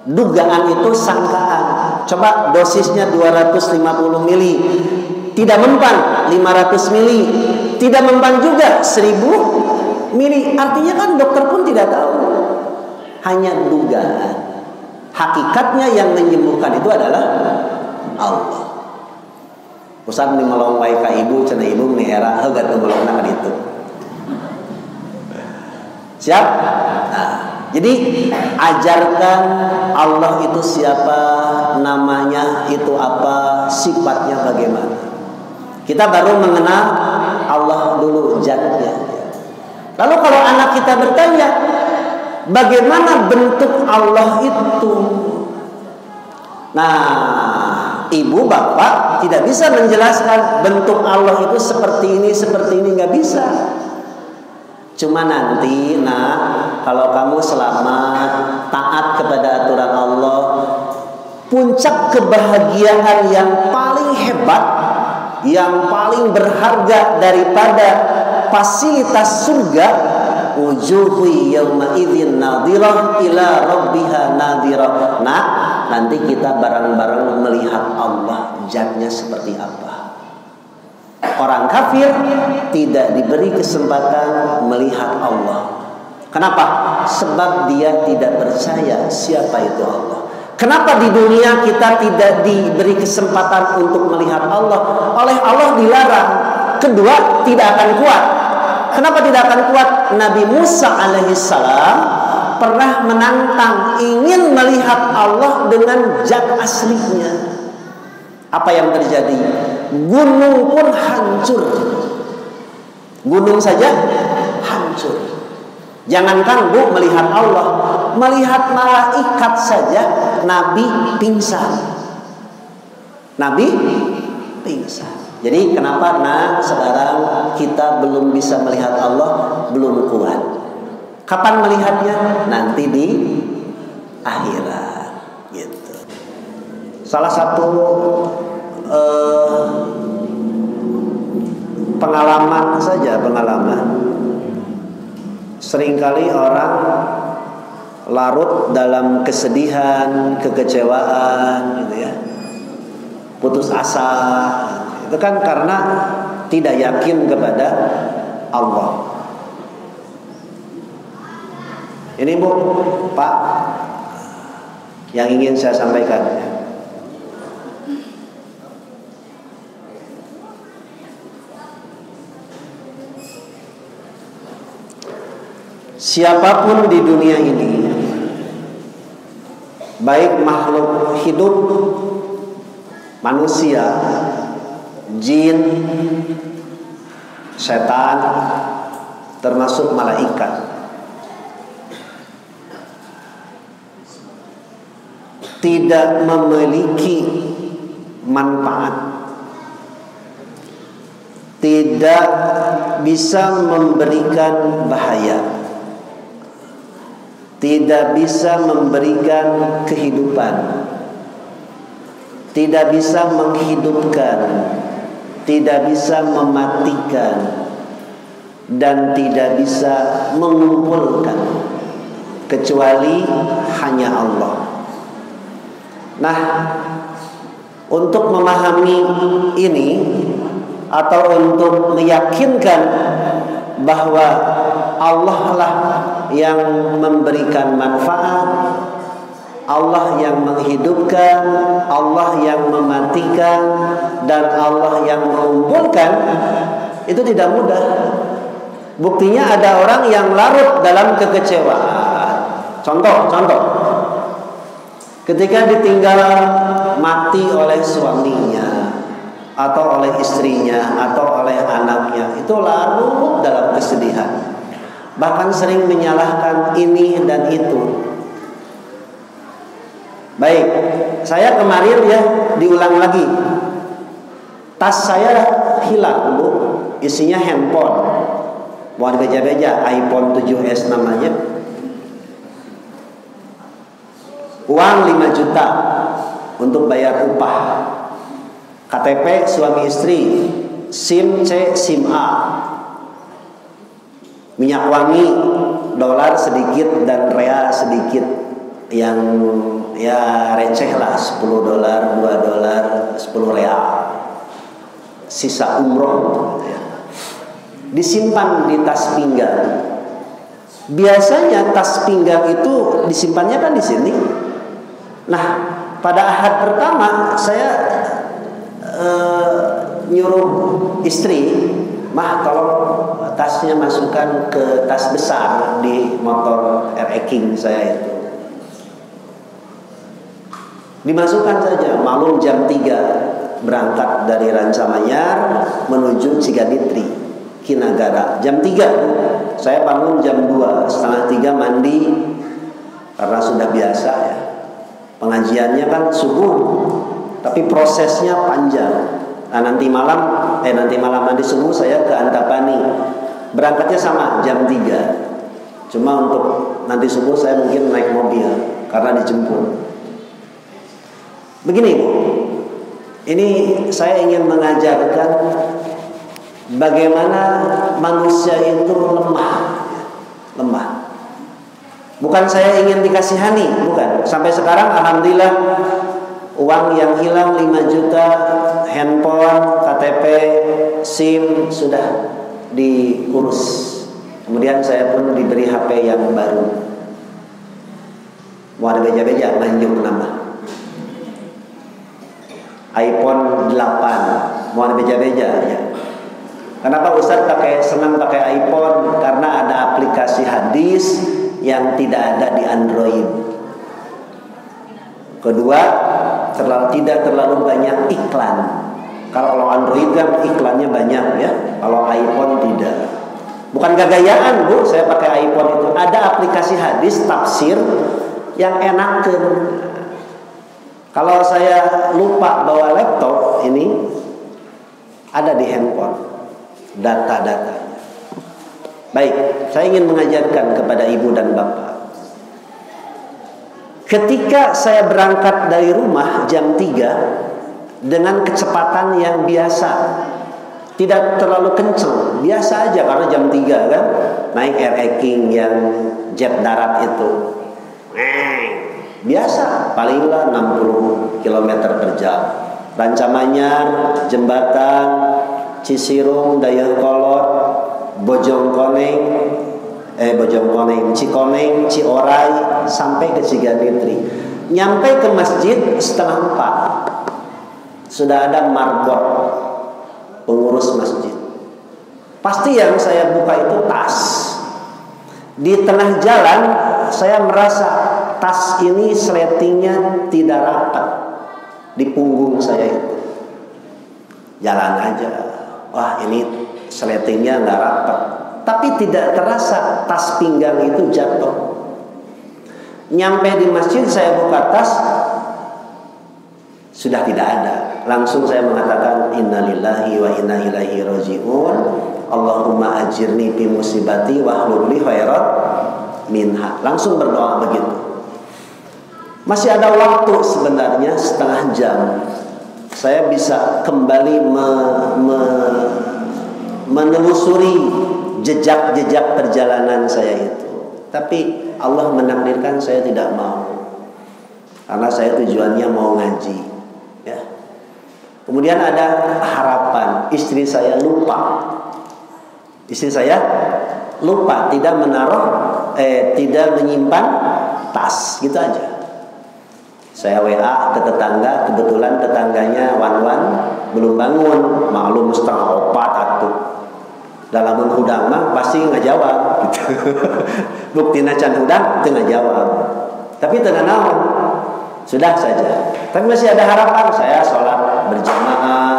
Dugaan itu sangkaan. Coba dosisnya 250 mili, tidak mempan 500 mili, tidak mempan juga 1000 mili. Artinya kan dokter pun tidak tahu. Hanya dugaan. Hakikatnya yang menyembuhkan itu adalah Allah. Ustaz ini melong wae ka ibu, cenah ibu nihera heugat ngeulungna ka ditu. Siap? Nah, jadi ajarkan Allah itu siapa, namanya itu apa, sifatnya bagaimana. Kita baru mengenal Allah dulu, zatnya. Lalu kalau anak kita bertanya, bagaimana bentuk Allah itu? Nah, ibu bapak tidak bisa menjelaskan bentuk Allah itu seperti ini, nggak bisa. Cuma nanti, kalau kamu selamat, taat kepada aturan Allah, puncak kebahagiaan yang paling hebat, yang paling berharga daripada fasilitas surga, wujuhu yawma idzin nadhirah ila rabbiha nadhirah. Nah, nanti kita bareng-bareng melihat Allah, zatnya seperti apa. Orang kafir tidak diberi kesempatan melihat Allah. Kenapa? Sebab dia tidak percaya siapa itu Allah. Kenapa di dunia kita tidak diberi kesempatan untuk melihat Allah? Oleh Allah dilarang. Kedua, tidak akan kuat. Kenapa tidak akan kuat? Nabi Musa alaihissalam pernah menantang ingin melihat Allah dengan zat aslinya. Apa yang terjadi? Gunung pun hancur. Gunung saja hancur. Jangankan Bu melihat Allah, melihat malaikat saja Nabi pingsan. Nabi pingsan. Jadi kenapa sekarang kita belum bisa melihat Allah? Belum kuat. Kapan melihatnya? Nanti di akhirat. Gitu. Salah satu pengalaman. Seringkali orang larut dalam kesedihan, kekecewaan, gitu ya, putus asa. Itu kan karena tidak yakin kepada Allah. Ini Bu, Pak, yang ingin saya sampaikan. Siapapun di dunia ini, baik makhluk hidup, manusia, jin, setan, termasuk malaikat, tidak memiliki manfaat, tidak bisa memberikan bahaya, tidak bisa memberikan kehidupan, tidak bisa menghidupkan, tidak bisa mematikan, dan tidak bisa mengumpulkan kecuali hanya Allah. Nah, untuk memahami ini atau untuk meyakinkan bahwa Allah lah yang memberikan manfaat, Allah yang menghidupkan, Allah yang mematikan, dan Allah yang mengumpulkan, itu tidak mudah. Buktinya ada orang yang larut dalam kekecewaan. Contoh, ketika ditinggal mati oleh suaminya, atau oleh istrinya, atau oleh anaknya, itu larut dalam kesedihan. Bahkan sering menyalahkan ini dan itu. Baik, saya kemarin ya diulang lagi. Tas saya hilang, Bu. Isinya handphone. Mau beja-beja, iPhone 7s namanya. Uang 5 juta untuk bayar upah. KTP suami istri, SIM C, SIM A. Minyak wangi, dolar sedikit dan real sedikit. Yang ya receh lah, 10 dolar, 2 dolar, 10 real. Sisa umroh gitu ya. Disimpan di tas pinggang. Biasanya tas pinggang itu disimpannya kan di sini. Nah, pada ahad pertama saya nyuruh istri, "Mah, tolong tasnya masukkan ke tas besar di motor RE King saya itu." Dimasukkan saja. Malam jam 3 berangkat dari Rancamanyar menuju Cigaditri, Kinagara. Jam 3 saya bangun jam 2, setengah 3 mandi karena sudah biasa ya. Pengajiannya kan subuh, tapi prosesnya panjang. Nah, nanti malam nanti subuh saya ke Antapani. Berangkatnya sama jam 3. Cuma untuk nanti subuh saya mungkin naik mobil karena dijemput. Begini, Bu. Ini saya ingin mengajarkan bagaimana manusia itu lemah. Bukan saya ingin dikasihani, bukan. Sampai sekarang alhamdulillah uang yang hilang 5 juta, handphone, KTP, SIM sudah diurus. Kemudian saya pun diberi HP yang baru. Mau ada beja-beja, lanjut nama. iPhone 8, mau ada beja-beja ya. Kenapa Ustaz senang pakai iPhone? Karena ada aplikasi hadis yang tidak ada di Android. Kedua, tidak terlalu banyak iklan. Kalau Android kan iklannya banyak ya. Kalau iPhone tidak. Bukan gagayaan, Bu, saya pakai iPhone itu. Ada aplikasi hadis tafsir yang enakeun. Kalau saya lupa bawa laptop ini, ada di handphone data-datanya. Baik, saya ingin mengajarkan kepada ibu dan bapak. Ketika saya berangkat dari rumah jam 3 dengan kecepatan yang biasa, tidak terlalu kencang, biasa aja karena jam 3 kan, naik RE King yang jet darat itu. Biasa, palinglah 60 km per jam. Rancamanyar, jembatan, Cisirung, Dayakolot, Bojongkoneng, Cikoneng, Ciorai, sampai ke Cigaditri. Nyampe ke masjid setengah 4. Sudah ada marbot pengurus masjid. Pasti yang saya buka itu tas. Di tengah jalan saya merasa tas ini sletingnya tidak rapat di punggung saya itu. Jalan aja, wah ini sletingnya nggak rapat. Tapi tidak terasa tas pinggang itu jatuh. Nyampe di masjid saya buka tas, sudah tidak ada. Langsung saya mengatakan innalillahi wa inna ilaihi raji'un. Allahumma ajirni fi musibati wa hlul li khairat minha. Langsung berdoa begitu. Masih ada waktu sebenarnya setengah jam. Saya bisa kembali menelusuri jejak-jejak perjalanan saya itu. Tapi Allah menakdirkan saya tidak mau, karena saya tujuannya mau ngaji, ya. Kemudian ada harapan istri saya lupa. Istri saya lupa tidak tidak menyimpan tas, gitu aja. Saya WA ke tetangga, kebetulan tetangganya wan-wan belum bangun, maklum 3:30 atuh. Dalam hudang mah pasti ngajawab gitu. Buktina can hudang teu ngajawab. Tapi teu naon. Sudah saja. Tapi masih ada harapan, saya sholat berjamaah,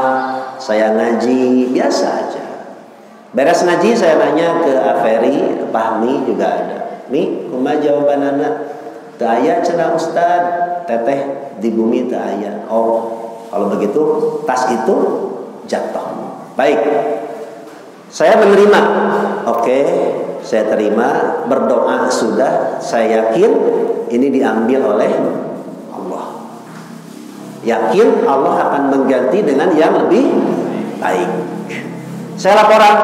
saya ngaji, biasa aja. Beres ngaji saya nanya ke Aferi, Pahmi juga ada. Mi, kumaha jawabanana? Teu aya cenah Ustad, teteh di bumi teu aya. Oh, kalau begitu tas itu jatuh. Baik. Saya menerima. Oke, saya terima, berdoa sudah, saya yakin ini diambil oleh Allah. Yakin Allah akan mengganti dengan yang lebih baik. Saya laporan,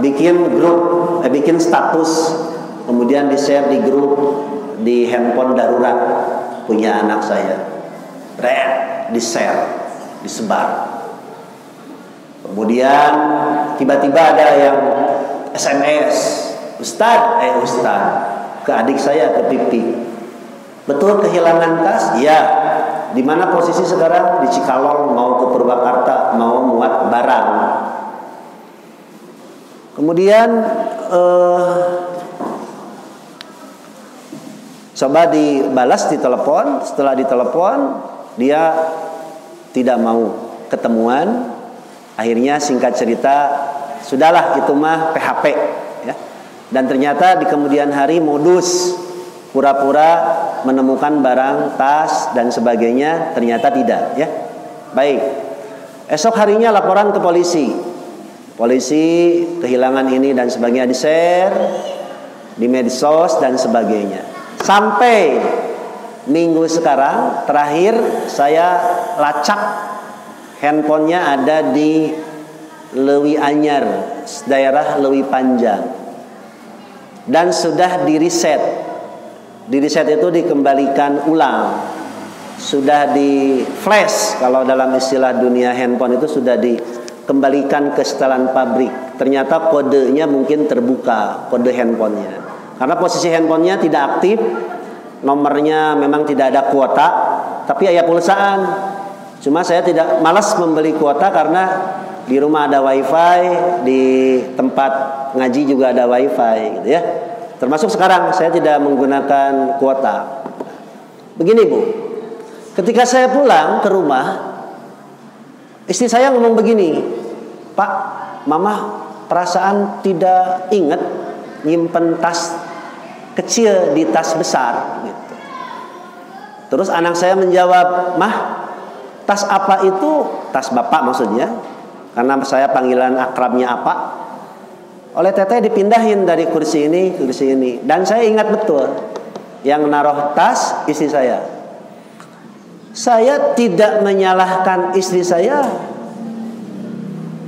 bikin grup, bikin status, kemudian di-share di grup di handphone darurat punya anak saya. Di-share, disebar. Kemudian tiba-tiba ada yang SMS, Ustad, ke adik saya, ke Pipi. Betul kehilangan tas? Iya. Di mana posisi sekarang? Di Cikalong, mau ke Purwakarta, mau muat barang. Kemudian coba dibalas di telepon. Setelah ditelepon, dia tidak mau ketemuan. Akhirnya singkat cerita, sudahlah itu mah PHP, ya. Dan ternyata di kemudian hari modus pura-pura menemukan barang, tas dan sebagainya, ternyata tidak, ya. Baik. Esok harinya laporan ke polisi. Polisi kehilangan ini dan sebagainya, di-share di medsos dan sebagainya. Sampai minggu sekarang terakhir saya lacak handphonenya ada di Leuwi Anyar, daerah Leuwi Panjang, dan sudah di reset. Di reset itu dikembalikan ulang, sudah di flash. Kalau dalam istilah dunia handphone itu sudah dikembalikan ke setelan pabrik. Ternyata kodenya mungkin terbuka, kode handphonenya, karena posisi handphonenya tidak aktif, nomornya memang tidak ada kuota, tapi ada pulsaan. Cuma saya tidak malas membeli kuota karena di rumah ada wifi, di tempat ngaji juga ada wifi, gitu ya. Termasuk sekarang saya tidak menggunakan kuota. Begini Bu, ketika saya pulang ke rumah, istri saya ngomong begini, Pak, Mama perasaan tidak ingat nyimpen tas kecil di tas besar, gitu. Terus anak saya menjawab, Mah, tas apa itu? Tas bapak maksudnya, karena saya panggilan akrabnya apa. Oleh teteh dipindahin dari kursi ini ke kursi ini. Dan saya ingat betul, yang naruh tas istri saya. Saya tidak menyalahkan istri saya,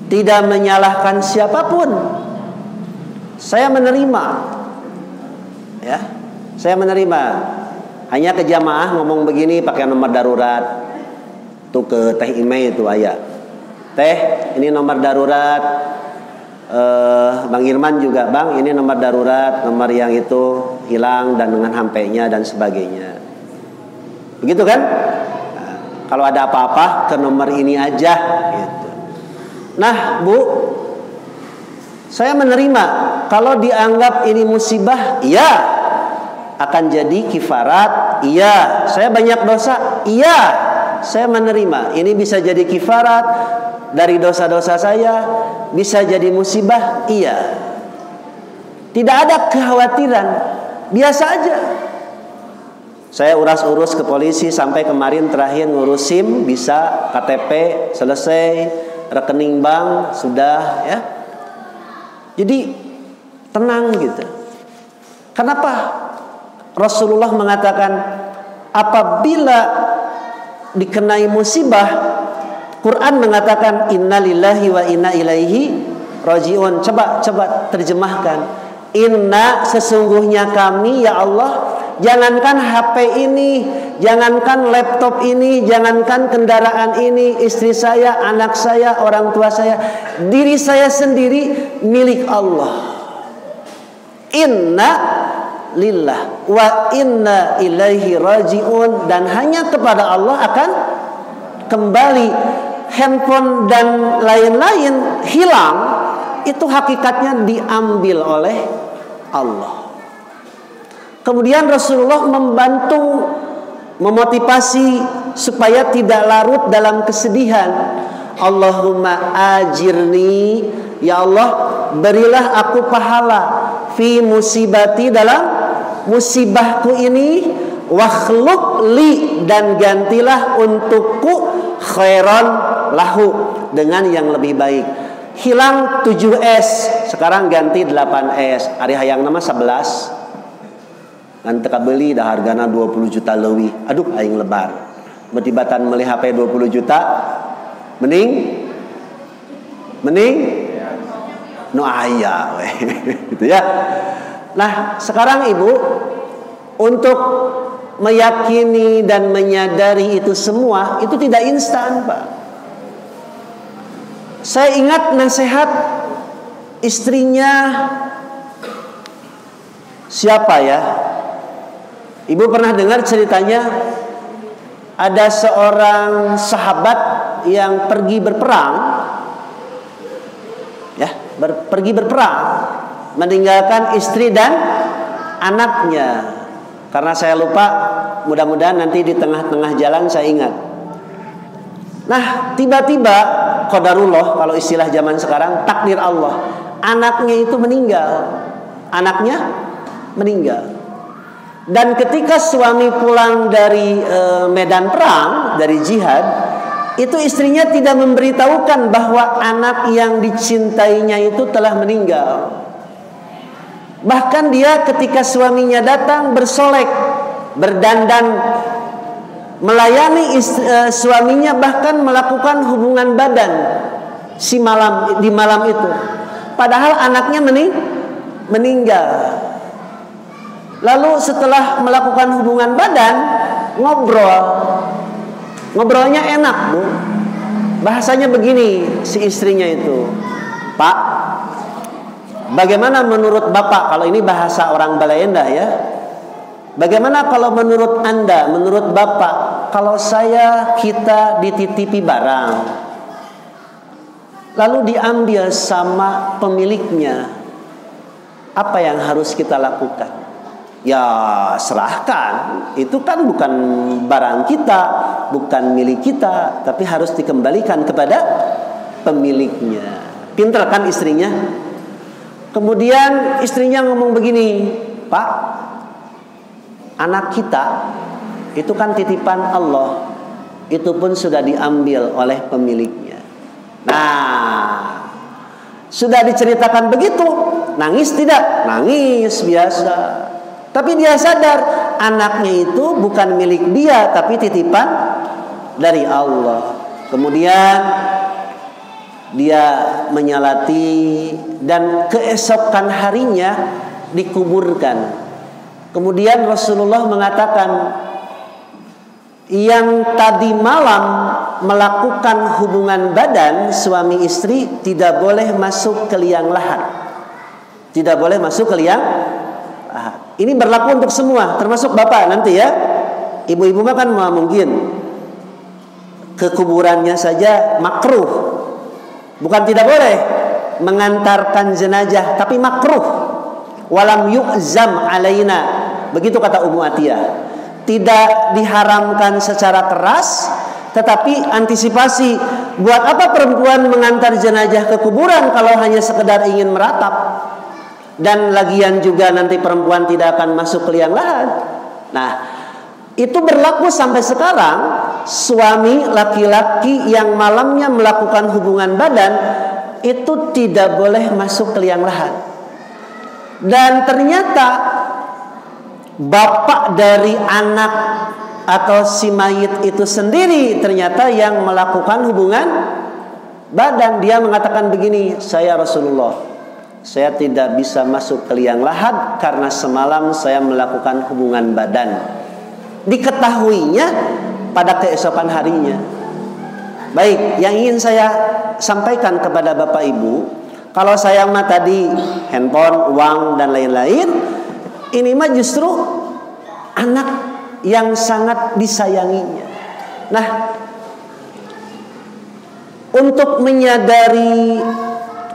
tidak menyalahkan siapapun. Saya menerima, ya, saya menerima. Hanya ke jamaah ngomong begini pakai nomor darurat. Tuh ke Teh Ime itu ayah, Teh ini nomor darurat, Bang Irman juga, Bang ini nomor darurat, nomor yang itu hilang dan dengan HP-nya dan sebagainya. Begitu kan? Nah, kalau ada apa-apa ke nomor ini aja gitu. Nah Bu, saya menerima. Kalau dianggap ini musibah, iya. Akan jadi kifarat, iya. Saya banyak dosa, iya. Saya menerima. Ini bisa jadi kifarat dari dosa-dosa saya, bisa jadi musibah, iya. Tidak ada kekhawatiran, biasa aja. Saya uras-urus ke polisi sampai kemarin terakhir ngurus SIM, bisa KTP selesai, rekening bank sudah, ya. Jadi tenang gitu. Kenapa Rasulullah mengatakan apabila dikenai musibah, Quran mengatakan innalillahi wa inna ilaihi rajiun. Coba terjemahkan. Inna, sesungguhnya kami ya Allah, jangankan HP ini, jangankan laptop ini, jangankan kendaraan ini, istri saya, anak saya, orang tua saya, diri saya sendiri milik Allah. Inna lillah wa inna ilaihi rajiun, dan hanya kepada Allah akan kembali. Handphone dan lain-lain hilang, itu hakikatnya diambil oleh Allah. Kemudian Rasulullah membantu, memotivasi supaya tidak larut dalam kesedihan. Allahumma ajirni, ya Allah berilah aku pahala, fi musibati, dalam musibahku ini, wakhluq li, dan gantilah untukku, khairan lahu, dengan yang lebih baik. Hilang 7S, sekarang ganti 8S. Ari hayang nama 11. Ngan teka beli dah hargana 20 juta leuwih. Aduh aing lebar. Betibatan meuli HP 20 juta mending nu aya we. Gitu ya. Nah, sekarang Ibu, untuk meyakini dan menyadari itu semua, itu tidak instan, Pak. Saya ingat nasihat istrinya siapa ya? Ibu pernah dengar ceritanya, ada seorang sahabat yang pergi berperang, ya, pergi berperang, meninggalkan istri dan anaknya. Karena saya lupa, mudah-mudahan nanti di tengah-tengah jalan saya ingat. Nah, tiba-tiba qadarullah, kalau istilah zaman sekarang, takdir Allah, anaknya itu meninggal. Anaknya meninggal. Dan ketika suami pulang dari medan perang, dari jihad, itu istrinya tidak memberitahukan bahwa anak yang dicintainya itu telah meninggal. Bahkan dia ketika suaminya datang bersolek, berdandan, melayani suaminya, bahkan melakukan hubungan badan di malam itu. Padahal anaknya meninggal. Lalu setelah melakukan hubungan badan, ngobrolnya enak, Bu. Bahasanya begini si istrinya itu, Pak, bagaimana menurut Bapak, kalau ini bahasa orang Balayenda ya, bagaimana kalau menurut Anda, menurut Bapak, kalau kita dititipi barang, lalu diambil sama pemiliknya, apa yang harus kita lakukan? Ya serahkan, itu kan bukan barang kita, bukan milik kita, tapi harus dikembalikan kepada pemiliknya. Pintar kan istrinya? Kemudian istrinya ngomong begini, Pak, anak kita itu kan titipan Allah, itu pun sudah diambil oleh pemiliknya. Nah, sudah diceritakan begitu, nangis tidak? Nangis biasa. Tapi dia sadar anaknya itu bukan milik dia, tapi titipan dari Allah. Kemudian dia menyalati dan keesokan harinya dikuburkan. Kemudian Rasulullah mengatakan, yang tadi malam melakukan hubungan badan suami istri tidak boleh masuk ke liang lahat. Tidak boleh masuk ke liang lahat. Ini berlaku untuk semua, termasuk bapak nanti ya. Ibu-ibu mah kan mungkin ke kuburannya saja makruh. Bukan tidak boleh mengantarkan jenazah, tapi makruh. Walam yu'zam alaina, begitu kata Ummu Atiyah. Tidak diharamkan secara keras, tetapi antisipasi. Buat apa perempuan mengantar jenazah ke kuburan kalau hanya sekedar ingin meratap? Dan lagian juga nanti perempuan tidak akan masuk ke liang lahat. Nah, itu berlaku sampai sekarang. Suami laki-laki yang malamnya melakukan hubungan badan itu tidak boleh masuk ke liang lahat. Dan ternyata bapak dari anak atau si mayit itu sendiri ternyata yang melakukan hubungan badan. Dia mengatakan begini, saya Rasulullah, saya tidak bisa masuk ke liang lahat karena semalam saya melakukan hubungan badan. Diketahuinya pada keesokan harinya. Baik, yang ingin saya sampaikan kepada Bapak Ibu, kalau saya mah tadi handphone, uang dan lain-lain, ini mah justru anak yang sangat disayanginya. Nah, untuk menyadari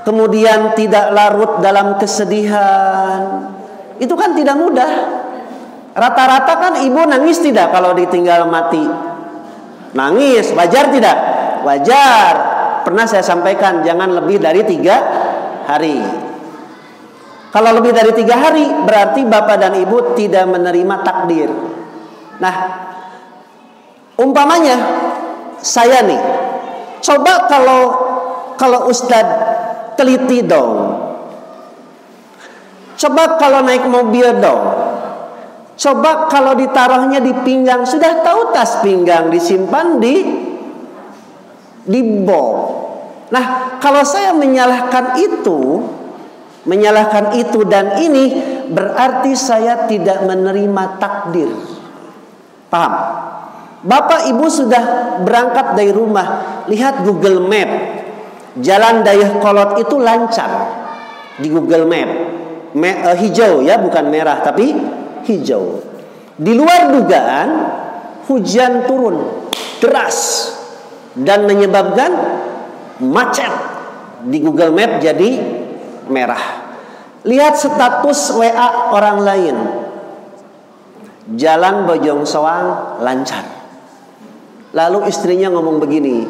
kemudian tidak larut dalam kesedihan, itu kan tidak mudah. Rata-rata kan ibu nangis tidak kalau ditinggal mati? Nangis, wajar tidak? Wajar. Pernah saya sampaikan, jangan lebih dari 3 hari. Kalau lebih dari 3 hari, berarti bapak dan ibu tidak menerima takdir. Nah, umpamanya saya nih, coba kalau Ustadz teliti dong. Coba kalau naik mobil dong. Coba kalau ditaruhnya di pinggang, sudah tahu tas pinggang disimpan di box. Nah, kalau saya menyalahkan itu dan ini, berarti saya tidak menerima takdir. Paham? Bapak ibu sudah berangkat dari rumah, lihat Google Map, jalan Dayakolot itu lancar di Google Map, hijau ya, bukan merah tapi hijau. Di luar dugaan hujan turun deras dan menyebabkan macet. Di Google Map jadi merah. Lihat status WA orang lain, jalan Bojong Soang lancar. Lalu istrinya ngomong begini,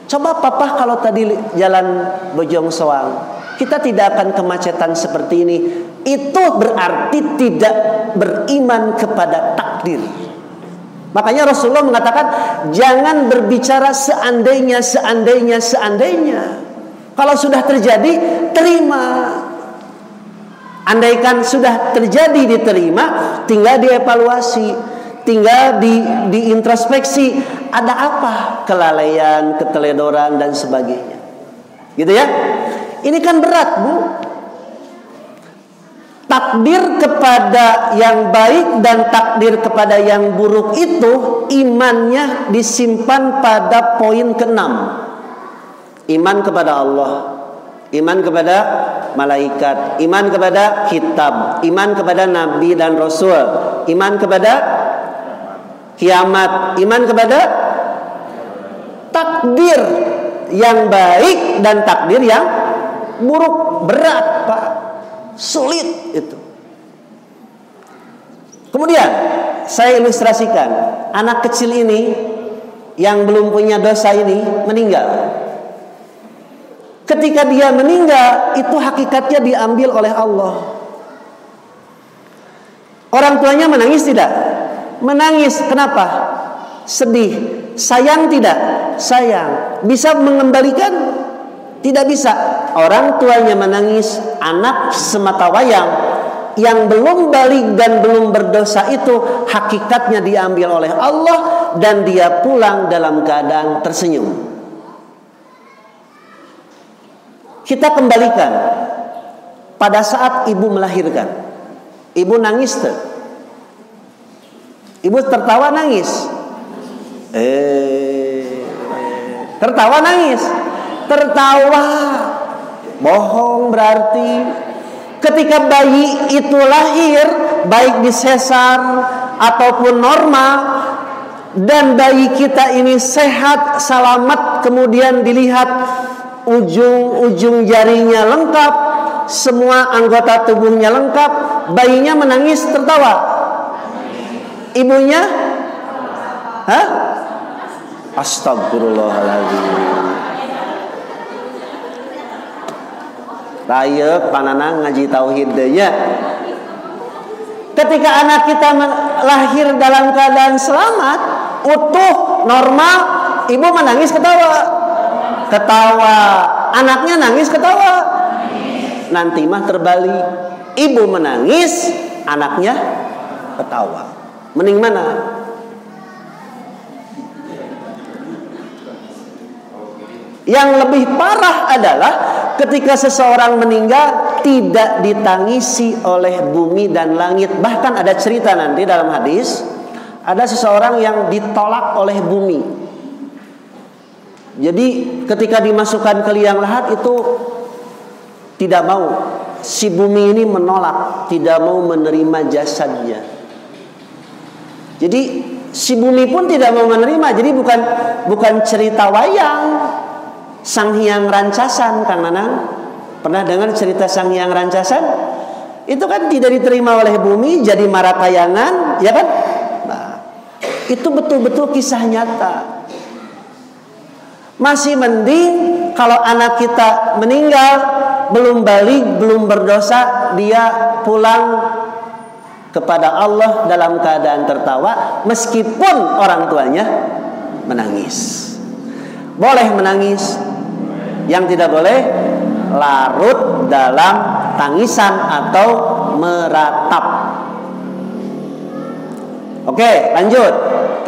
coba papa kalau tadi jalan Bojong Soang, kita tidak akan kemacetan seperti ini. Itu berarti tidak beriman kepada takdir. Makanya Rasulullah mengatakan, jangan berbicara seandainya. Kalau sudah terjadi, terima. Andaikan sudah terjadi, diterima, tinggal dievaluasi, tinggal diintrospeksi, ada apa? Kelalaian, keteledoran dan sebagainya. Gitu ya. Ini kan berat, Bu. Takdir kepada yang baik dan takdir kepada yang buruk itu imannya disimpan pada poin ke-6. Iman kepada Allah, iman kepada malaikat, iman kepada kitab, iman kepada nabi dan rasul, iman kepada kiamat, iman kepada takdir yang baik dan takdir yang buruk. Berat, Pak. Sulit itu. Kemudian saya ilustrasikan, anak kecil ini yang belum punya dosa ini meninggal. Ketika dia meninggal, itu hakikatnya diambil oleh Allah. Orang tuanya menangis tidak? Menangis. Kenapa? Sedih. Sayang tidak? Sayang. Bisa mengembalikan? Tidak bisa. Orang tuanya menangis, anak semata wayang yang belum balik dan belum berdosa itu hakikatnya diambil oleh Allah dan dia pulang dalam keadaan tersenyum. Kita kembalikan pada saat ibu melahirkan. Ibu nangis tuh. Ibu tertawa nangis. Tertawa nangis. Tertawa, bohong berarti. Ketika bayi itu lahir, baik disesar ataupun normal, dan bayi kita ini sehat, selamat, kemudian dilihat ujung-ujung jarinya lengkap, semua anggota tubuhnya lengkap, bayinya menangis, tertawa. Ibunya, Astagfirullahaladzim. Raya panana ngaji tauhid nya. Ketika anak kita lahir dalam keadaan selamat, utuh, normal, ibu menangis ketawa. Ketawa. Anaknya nangis ketawa. Nanti mah terbalik. Ibu menangis, anaknya ketawa. Mending mana? Yang lebih parah adalah ketika seseorang meninggal tidak ditangisi oleh bumi dan langit. Bahkan ada cerita nanti dalam hadis, ada seseorang yang ditolak oleh bumi. Jadi ketika dimasukkan ke liang lahat itu tidak mau. Si bumi ini menolak, tidak mau menerima jasadnya. Jadi si bumi pun tidak mau menerima. Jadi bukan cerita wayang Sang Hyang Rancasan, Kang Nanang. Pernah dengar cerita Sang Hyang Rancasan? Itu kan tidak diterima oleh bumi, jadi maratayangan, ya kan? Nah, itu betul-betul kisah nyata. Masih mending kalau anak kita meninggal, belum balik, belum berdosa, dia pulang kepada Allah dalam keadaan tertawa, meskipun orang tuanya menangis. Boleh menangis. Yang tidak boleh larut dalam tangisan atau meratap. Oke, lanjut.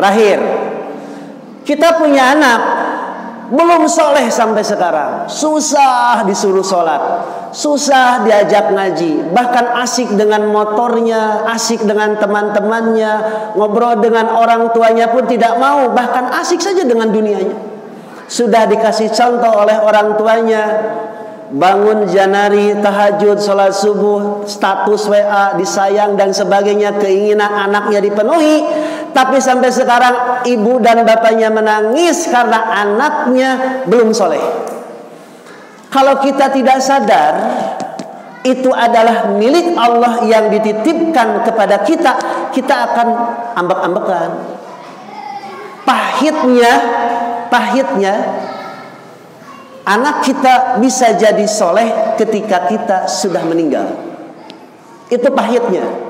Terakhir, kita punya anak belum soleh sampai sekarang, susah disuruh sholat, susah diajak ngaji, bahkan asik dengan motornya, asik dengan teman-temannya, ngobrol dengan orang tuanya pun tidak mau, bahkan asik saja dengan dunianya. Sudah dikasih contoh oleh orang tuanya, bangun janari, tahajud, sholat subuh, status WA, disayang dan sebagainya, keinginan anaknya dipenuhi. Tapi sampai sekarang ibu dan bapaknya menangis karena anaknya belum soleh. Kalau kita tidak sadar, itu adalah milik Allah yang dititipkan kepada kita, kita akan ambek-ambekan. Pahitnya anak kita bisa jadi soleh ketika kita sudah meninggal. Itu pahitnya.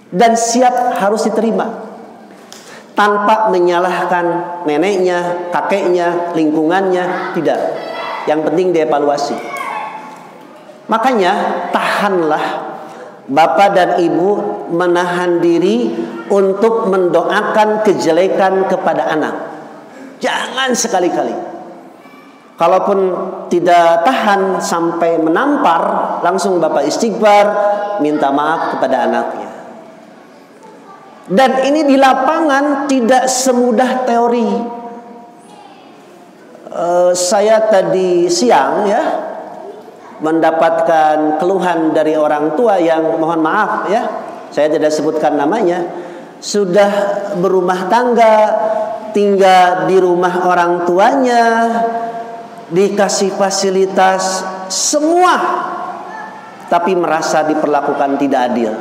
Dan siap harus diterima, tanpa menyalahkan neneknya, kakeknya, lingkungannya. Tidak. Yang penting dievaluasi. Makanya tahanlah bapak dan ibu, menahan diri untuk mendoakan kejelekan kepada anak. Jangan sekali-kali. Kalaupun tidak tahan sampai menampar, langsung bapak istighfar, minta maaf kepada anaknya. Dan ini di lapangan tidak semudah teori. Saya tadi siang ya mendapatkan keluhan dari orang tua yang, mohon maaf ya, saya tidak sebutkan namanya, sudah berumah tangga, tinggal di rumah orang tuanya, dikasih fasilitas semua, tapi merasa diperlakukan tidak adil.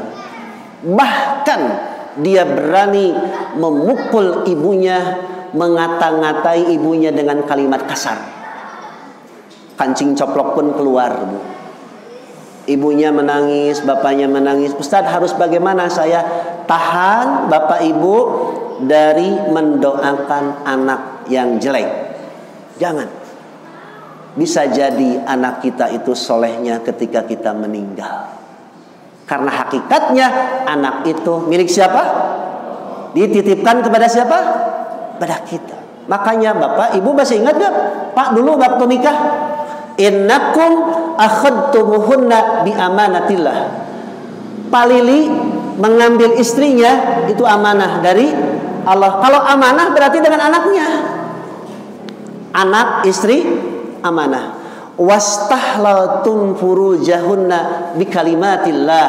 Bahkan dia berani memukul ibunya, mengata-ngatai ibunya dengan kalimat kasar. Kancing coplok pun keluar, Bu. Ibunya menangis, bapaknya menangis. Ustadz, harus bagaimana saya tahan bapak ibu dari mendoakan anak yang jelek? Jangan. Bisa jadi anak kita itu solehnya ketika kita meninggal. Karena hakikatnya anak itu milik siapa? Dititipkan kepada siapa? Pada kita. Makanya bapak ibu masih ingat gak? Pak dulu waktu nikah, innakum akhadtumuhunna bi amanatillah. Pak Lili mengambil istrinya itu amanah dari Allah. Kalau amanah berarti dengan anaknya. Anak, istri, amanah. Wastahlaltum furujahunna bi kalimatillah.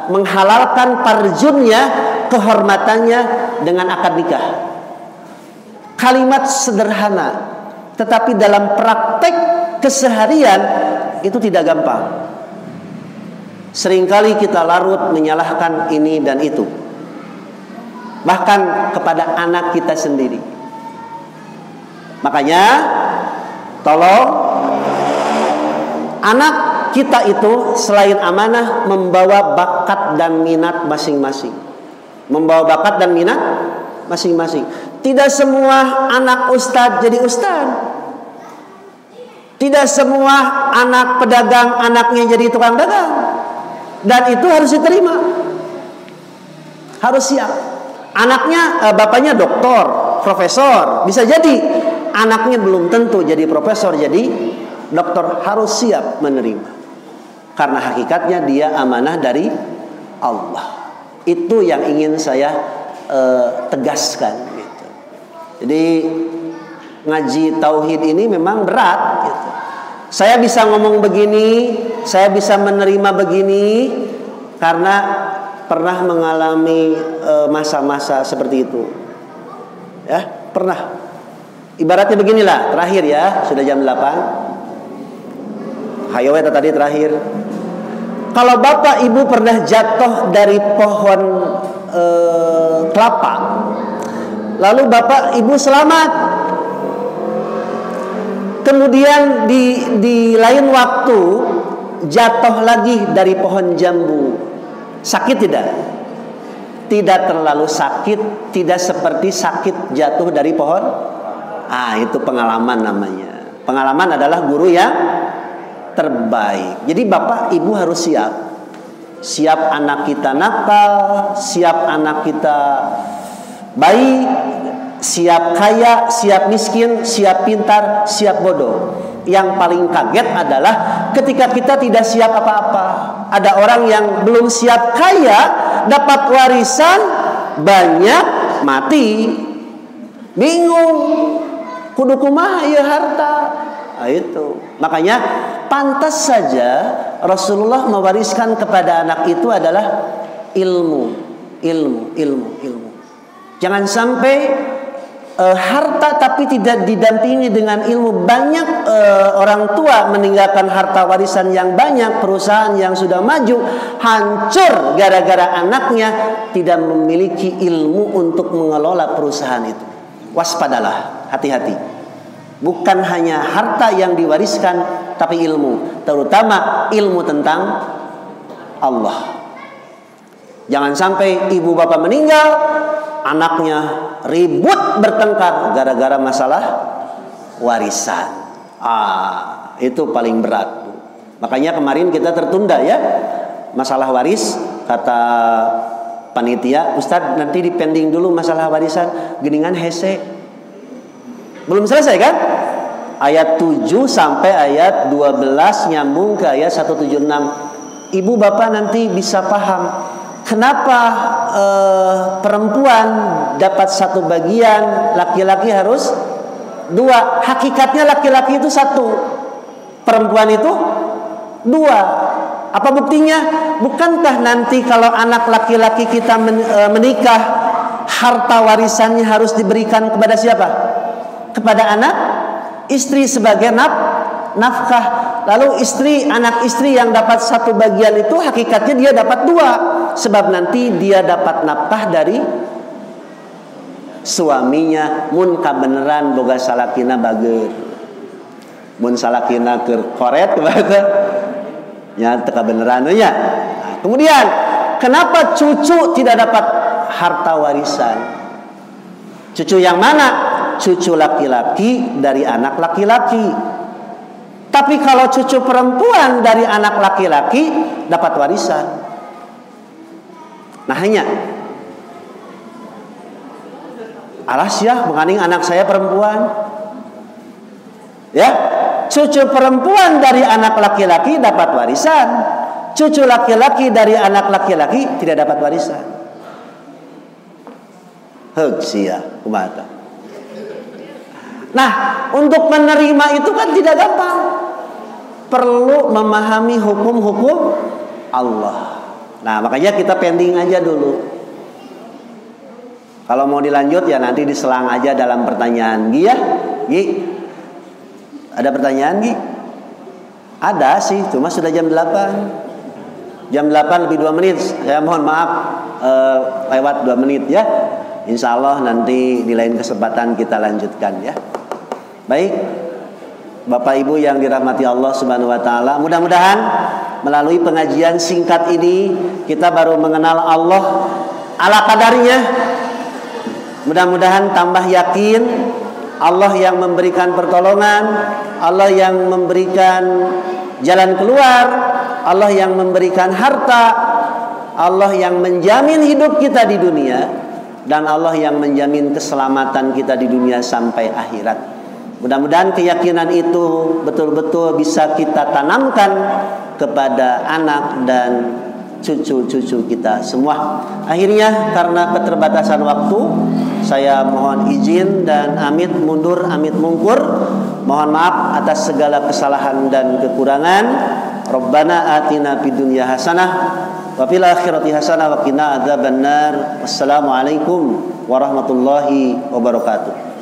Menghalalkan farjunnya, kehormatannya dengan akad nikah. Kalimat sederhana, tetapi dalam praktek keseharian itu tidak gampang. Seringkali kita larut menyalahkan ini dan itu, bahkan kepada anak kita sendiri. Makanya tolong anak kita itu selain amanah membawa bakat dan minat masing-masing. Membawa bakat dan minat masing-masing. Tidak semua anak ustadz jadi ustadz. Tidak semua anak pedagang anaknya jadi tukang dagang. Dan itu harus diterima. Harus siap. Anaknya, bapaknya doktor, profesor, bisa jadi. anaknya belum tentu jadi profesor, jadi dokter, harus siap menerima. Karena hakikatnya dia amanah dari Allah. Itu yang ingin saya tegaskan gitu. Jadi ngaji tauhid ini memang berat gitu. Saya bisa ngomong begini, saya bisa menerima begini karena pernah mengalami masa-masa seperti itu. Ya, pernah. Ibaratnya beginilah, terakhir ya, sudah jam 8. Hayo tadi terakhir. Kalau bapak ibu pernah jatuh dari pohon kelapa, lalu bapak ibu selamat, kemudian di lain waktu jatuh lagi dari pohon jambu, sakit tidak? Tidak terlalu sakit, tidak seperti sakit jatuh dari pohon. Itu pengalaman namanya. Pengalaman adalah guru yang terbaik. Jadi bapak ibu harus siap. Siap anak kita nakal, siap anak kita baik, siap kaya, siap miskin, siap pintar, siap bodoh. Yang paling kaget adalah ketika kita tidak siap apa-apa. Ada orang yang belum siap kaya, dapat warisan banyak, mati, bingung, kudu kumaha ya harta. Itu makanya pantas saja Rasulullah mewariskan kepada anak itu adalah ilmu. Jangan sampai harta tapi tidak didampingi dengan ilmu. Banyak orang tua meninggalkan harta warisan yang banyak, perusahaan yang sudah maju hancur gara-gara anaknya tidak memiliki ilmu untuk mengelola perusahaan itu. Waspadalah, hati-hati. Bukan hanya harta yang diwariskan, tapi ilmu, terutama ilmu tentang Allah. Jangan sampai ibu bapak meninggal, anaknya ribut bertengkar gara-gara masalah warisan. Itu paling berat. Makanya kemarin kita tertunda ya masalah waris. Kata panitia, Ustadz nanti dipending dulu masalah warisan, geningan hese. Belum selesai kan? Ayat 7 sampai ayat 12 nyambung ke ayat 176. Ibu bapak nanti bisa paham kenapa perempuan dapat satu bagian, laki-laki harus dua. Hakikatnya laki-laki itu satu, perempuan itu dua. Apa buktinya? Bukankah nanti kalau anak laki-laki kita menikah, harta warisannya harus diberikan kepada siapa? Kepada anak istri sebagai nafkah. Lalu anak istri yang dapat satu bagian itu hakikatnya dia dapat dua. Sebab nanti dia dapat nafkah dari suaminya. Mun kabeneran boga salakina bager, mun salakina keur koret kebaga nya teu kabeneran nya. Kemudian kenapa cucu tidak dapat harta warisan? Cucu yang mana? Cucu laki-laki dari anak laki-laki. Tapi kalau cucu perempuan dari anak laki-laki dapat warisan. Nah hanya alas ya menganing anak saya perempuan. Ya, cucu perempuan dari anak laki-laki dapat warisan. Cucu laki-laki dari anak laki-laki tidak dapat warisan. Heug sia kumaha. Nah, untuk menerima itu kan tidak gampang. Perlu memahami hukum-hukum Allah. Nah, makanya kita pending aja dulu. Kalau mau dilanjut ya nanti diselang aja dalam pertanyaan. Gi ya? Gi? Ada pertanyaan Gi? Ada sih, cuma sudah jam 8. Jam 8 lebih 2 menit. Saya mohon maaf lewat 2 menit ya. Insya Allah nanti di lain kesempatan kita lanjutkan ya. Baik, Bapak Ibu yang dirahmati Allah Subhanahu wa taala, mudah-mudahan melalui pengajian singkat ini kita baru mengenal Allah ala kadarnya. Mudah-mudahan tambah yakin Allah yang memberikan pertolongan, Allah yang memberikan jalan keluar, Allah yang memberikan harta, Allah yang menjamin hidup kita di dunia, dan Allah yang menjamin keselamatan kita di dunia sampai akhirat. Mudah-mudahan keyakinan itu betul-betul bisa kita tanamkan kepada anak dan cucu-cucu kita semua. Akhirnya karena keterbatasan waktu, saya mohon izin dan amit mundur, amit mungkur. Mohon maaf atas segala kesalahan dan kekurangan. Rabbana atina fid dunya hasanah wa fil akhirati hasanah wa qina adzabannar. Wassalamualaikum warahmatullahi wabarakatuh.